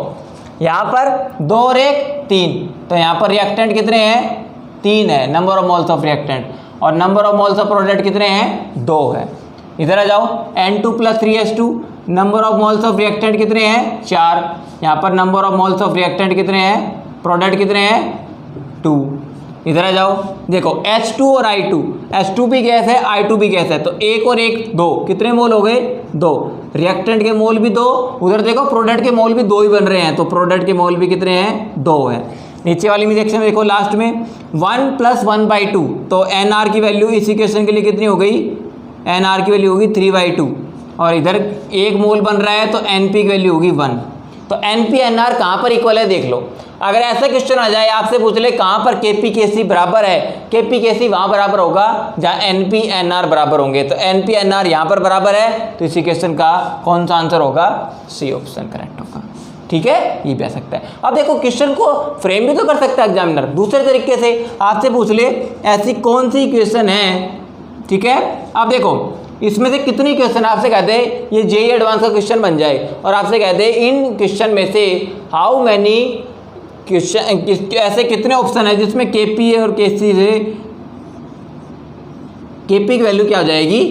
यहाँ पर 2 और 1 3, तो यहाँ पर रिएक्टेंट कितने हैं 3 है, number of moles of reactant, और number of moles of product कितने हैं 2 है। इधर आ जाओ, N2 + 3H2, number of moles of reactant कितने हैं 4, यहाँ पर number of moles of reactant कितने हैं, प्रोडक्ट कितने हैं 2। इधर आ जाओ, देखो H2 और I2, H2 भी गैस है I2 भी गैस है, तो 1 और 1 2, कितने मोल हो गए 2, रिएक्टेंट के मोल भी 2, उधर देखो प्रोडक्ट के मोल भी 2 ही बन रहे हैं, तो प्रोडक्ट के मोल भी कितने हैं 2 है। नीचे वाली में सेक्शन में देखो लास्ट में 1 + 1/2, तो NR की वैल्यू इस इक्वेशन के लिए कितनी हो गई, NR की वैल्यू होगी 3/2, और इधर 1 मोल बन रहा है तो NP की वैल्यू होगी 1। तो NP/NR कहाँ पर इक्वल है देख लो। अगर ऐसा क्वेश्चन आ जाए आपसे पूछ ले कहाँ पर Kp Kc बराबर है, Kp Kc वहाँ बराबर होगा जहाँ NP/NR बराबर होंगे, तो NP/NR यहाँ पर बराबर है, तो इसी क्वेश्चन का कौन सा आंसर होगा, सी ऑप्शन करेक्ट होगा। ठीक है, ये भी आ सकता है। अब देखो क्वेश्चन को फ्रेम भी तो कर सकता है एग्जामिनर दूसरे तरीके से, आपसे पूछ ले ऐसी कौन सी क्वेश्चन है। ठीक है, अब देखो इसमें से कितनी क्वेश्चन आपसे कहते हैं ये जेईई एडवांस का क्वेश्चन बन जाए, और आपसे कहते हैं इन क्वेश्चन में से हाउ मैनी क्वेश्चन, ऐसे कितने ऑप्शन है जिसमें Kp और Kc से Kp की वैल्यू क्या हो जाएगी,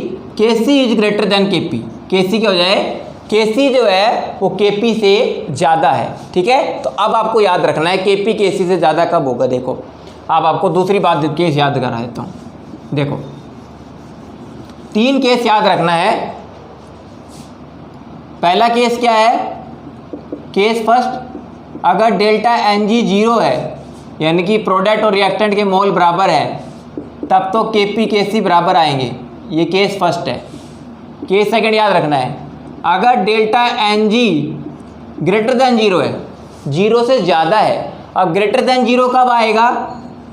Kc is greater then Kp, Kc क्या हो जाए, Kc जो है वो Kp से ज़्यादा है। ठीक है, तो अब आपको याद रखना है Kp Kc से ज़्यादा कब होगा। देखो अब आपको दूसरी बात केस याद करा देता हूँ। देखो 3 केस याद रखना है। पहला केस क्या है, केस फर्स्ट, अगर डेल्टा Ng 0 है यानी कि प्रोडक्ट और रिएक्टेंट के मोल बराबर है, तब तो Kp Kc बराबर आएंगे, ये केस फर्स्ट है। केस सेकंड याद रखना है, अगर डेल्टा Ng ग्रेटर देन 0 है, 0 से ज़्यादा है। अब ग्रेटर देन 0 कब आएगा,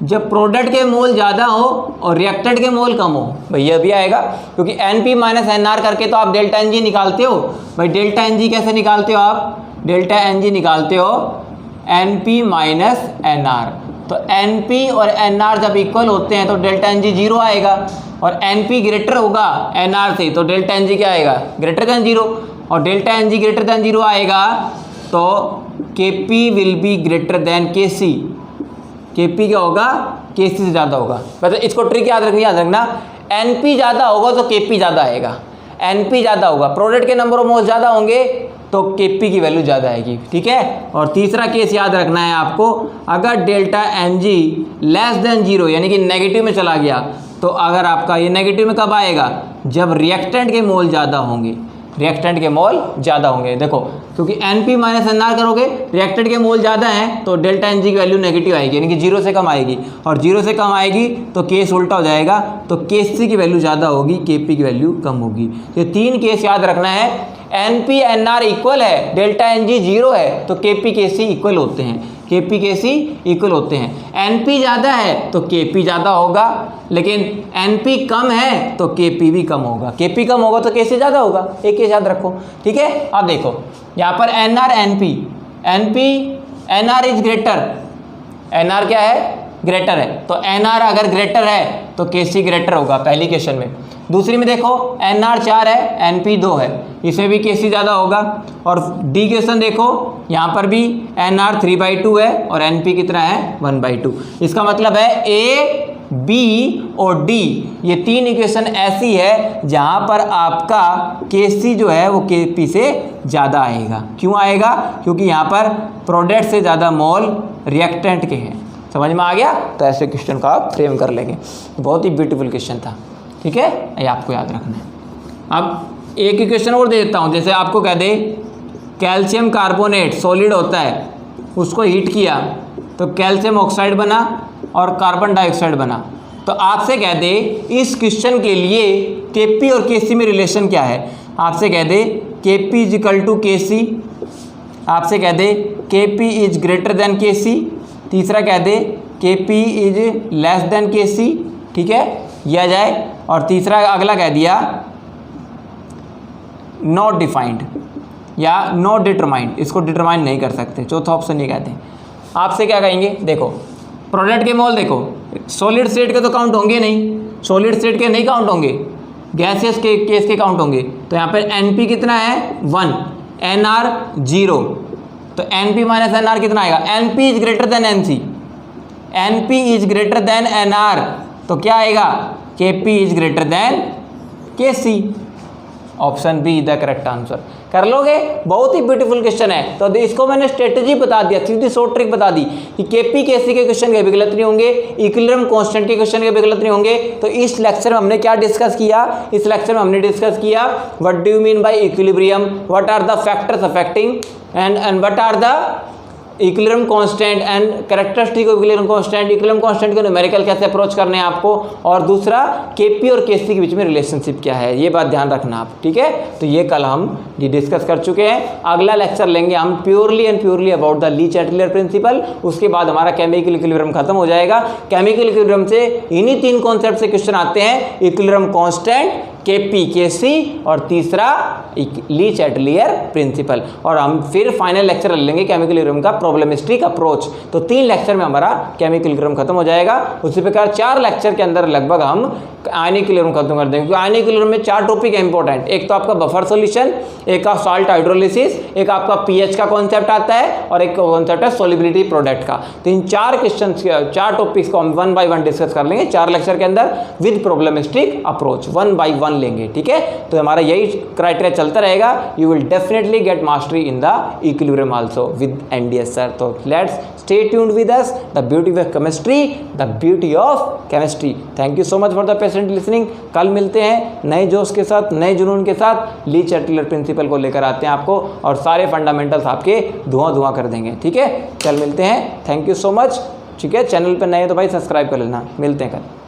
जब प्रोडक्ट के मोल ज़्यादा हो और रिएक्टेंट के मोल कम हो, भाई ये भी आएगा, क्योंकि NP माइनस NR करके तो आप डेल्टा NG निकालते हो। भाई डेल्टा NG कैसे निकालते हो आप? डेल्टा NG निकालते हो NP माइनस NR। तो NP और NR जब इक्वल होते हैं तो डेल्टा NG 0 आएगा, और NP ग्रेटर होगा NR से तो डेल्टा NG क्या आएगा? Greater than 0। और डेल्टा NG ग्रेटर दैन 0 आएगा तो KP will be greater than KC। KP क्या होगा? KC से ज़्यादा होगा। मतलब इसको ट्रिक याद रखना, NP ज़्यादा होगा तो KP ज़्यादा आएगा। NP ज़्यादा होगा, प्रोडक्ट के नंबर ऑफ मोल ज़्यादा होंगे तो KP की वैल्यू ज़्यादा आएगी, ठीक है। और तीसरा केस याद रखना है आपको, अगर डेल्टा NG लेस देन 0 यानी कि नेगेटिव में चला गया, तो अगर आपका ये नेगेटिव में कब आएगा? जब रिएक्टेंट के मोल ज़्यादा होंगे, रिएक्टेंट के मोल ज़्यादा होंगे। देखो क्योंकि NP माइनस NR करोगे, रिएक्टेंट के मोल ज़्यादा हैं तो डेल्टा NG की वैल्यू नेगेटिव आएगी, यानी कि 0 से कम आएगी, और 0 से कम आएगी तो केस उल्टा हो जाएगा, तो KC की वैल्यू ज़्यादा होगी, KP की वैल्यू कम होगी। ये 3 केस याद रखना है। NP NR इक्वल है, डेल्टा NG 0 है तो KP KC इक्वल होते हैं, KP KC इक्वल होते हैं। NP ज़्यादा है तो KP ज़्यादा होगा, लेकिन NP कम है तो KP भी कम होगा। KP कम होगा तो KC ज़्यादा होगा, एक केस याद रखो, ठीक है। अब देखो यहाँ पर NR NP NR is greater, NR क्या है? ग्रेटर है, तो NR अगर ग्रेटर है तो KC ग्रेटर होगा, पहली क्वेश्चन में। दूसरी में देखो NR 4 है, NP 2 है, इसमें भी KC ज़्यादा होगा। और डी क्वेश्चन देखो, यहाँ पर भी NR 3/2 है और NP कितना है? 1/2। इसका मतलब है A, B और D ये 3 इक्वेशन ऐसी है जहाँ पर आपका KC जो है वो KP से ज़्यादा आएगा। क्यों आएगा? क्योंकि यहाँ पर प्रोडक्ट से ज़्यादा मोल रिएक्टेंट के हैं। समझ में आ गया? तो ऐसे क्वेश्चन का आप फ्रेम कर लेंगे। बहुत ही ब्यूटीफुल क्वेश्चन था, ठीक है, ये आपको याद रखना है। अब एक क्वेश्चन और दे देता हूँ, जैसे आपको कह दे कैल्शियम कार्बोनेट सॉलिड होता है, उसको हीट किया तो कैल्शियम ऑक्साइड बना और कार्बन डाइऑक्साइड बना। तो आपसे कह दे इस क्वेश्चन के लिए KP और KC में रिलेशन क्या है? आपसे कह दे KP is equal to KC, आपसे कह दे KP is greater than KC, तीसरा कह दे KP is less than KC, ठीक है, यह जाए। और तीसरा अगला कह दिया नॉट डिफाइंड या नॉट डिटरमाइंड, इसको डिटरमाइन नहीं कर सकते, चौथा ऑप्शन ये कहते हैं। आपसे क्या कहेंगे? देखो प्रोडक्ट के मोल देखो, सॉलिड स्टेट के तो काउंट होंगे नहीं, सॉलिड स्टेट के नहीं काउंट होंगे, गैसेस के केस के काउंट होंगे। तो यहाँ पर NP कितना है? 1, NR 0, तो NP माइनस NR कितना आएगा? NP is greater then NC, NP is greater then NR, तो क्या आएगा? KP is greater than KC। Option be the correct answer. कर लोगे? बहुत ही ब्यूटीफुल क्वेश्चन है। तो इसको मैंने स्ट्रेटेजी बता दिया, सीधी शॉर्ट ट्रिक बता दी कि KP KC के क्वेश्चन के भी गलत नहीं होंगे, इक्विलिब्रियम कांस्टेंट के क्वेश्चन के भी गलत नहीं होंगे। तो इस लेक्चर में हमने क्या डिस्कस किया? इस लेक्चर में हमने डिस्कस किया what do you mean by equilibrium, what are the factors affecting and what are the equilibrium constant and characteristic of equilibrium constant, equilibrium constant के न्यूमेरिकल कैसे अप्रोच करने हैं आपको, और दूसरा KP और KC के बीच में रिलेशनशिप क्या है, ये बात ध्यान रखना आप, ठीक है। तो ये कल हम ये डिस्कस कर चुके हैं। अगला लेक्चर लेंगे हम purely and purely about the Lee Chatelier principal. उसके बाद हमारा केमिकल इक्विलिब्रियम खत्म हो जाएगा। केमिकल इक्विलिब्रियम से इन्हीं 3 कॉन्सेप्ट से क्वेश्चन आते हैं, इक्विलिब्रियम कांस्टेंट, KP KC और तीसरा ली चैटलियर प्रिंसिपल। और हम फिर फाइनल लेक्चर ले लेंगे केमिकल इक्विलिब्रियम का प्रॉब्लमिस्टिक अप्रोच। तो 3 लेक्चर में हमारा केमिकल इक्विलिब्रियम खत्म हो जाएगा। उसी प्रकार 4 लेक्चर के अंदर लगभग हम आयनिक इक्विलिब्रियम खत्म कर देंगे, क्योंकि आयनिक इक्विलिब्रियम में 4 टॉपिक है इंपॉर्टेंट। एक तो आपका बफर सॉल्यूशन, एक का सॉल्ट हाइड्रोलिसिस, एक आपका pH का कॉन्सेप्ट आता है और एक कॉन्सेप्ट है सॉल्युबिलिटी प्रोडक्ट का। तो इन 4 क्वेश्चन 4 टॉपिक्स को हम 1 by 1 डिस्कस कर लेंगे 4 लेक्चर के अंदर विद प्रॉब्लमिस्टिक अप्रोच, 1 by 1 लेंगे, ठीक है। तो हमारा यही क्राइटेरिया चलता रहेगा। You will definitely get mastery in the equilibrium also with NDS sir. तो let's stay tuned with us, the beauty of chemistry, the beauty of chemistry. Thank you so much for the patient listening. कल मिलते हैं नए जोश के साथ, नए जुनून के साथ, ली चैटलियर प्रिंसिपल को लेकर आते हैं आपको और सारे फंडामेंटल्स आपके धुआं कर देंगे, ठीक है। कल मिलते हैं, थैंक यू सो मच, ठीक है। चैनल पर नए तो भाई सब्सक्राइब कर लेना। मिलते हैं कल।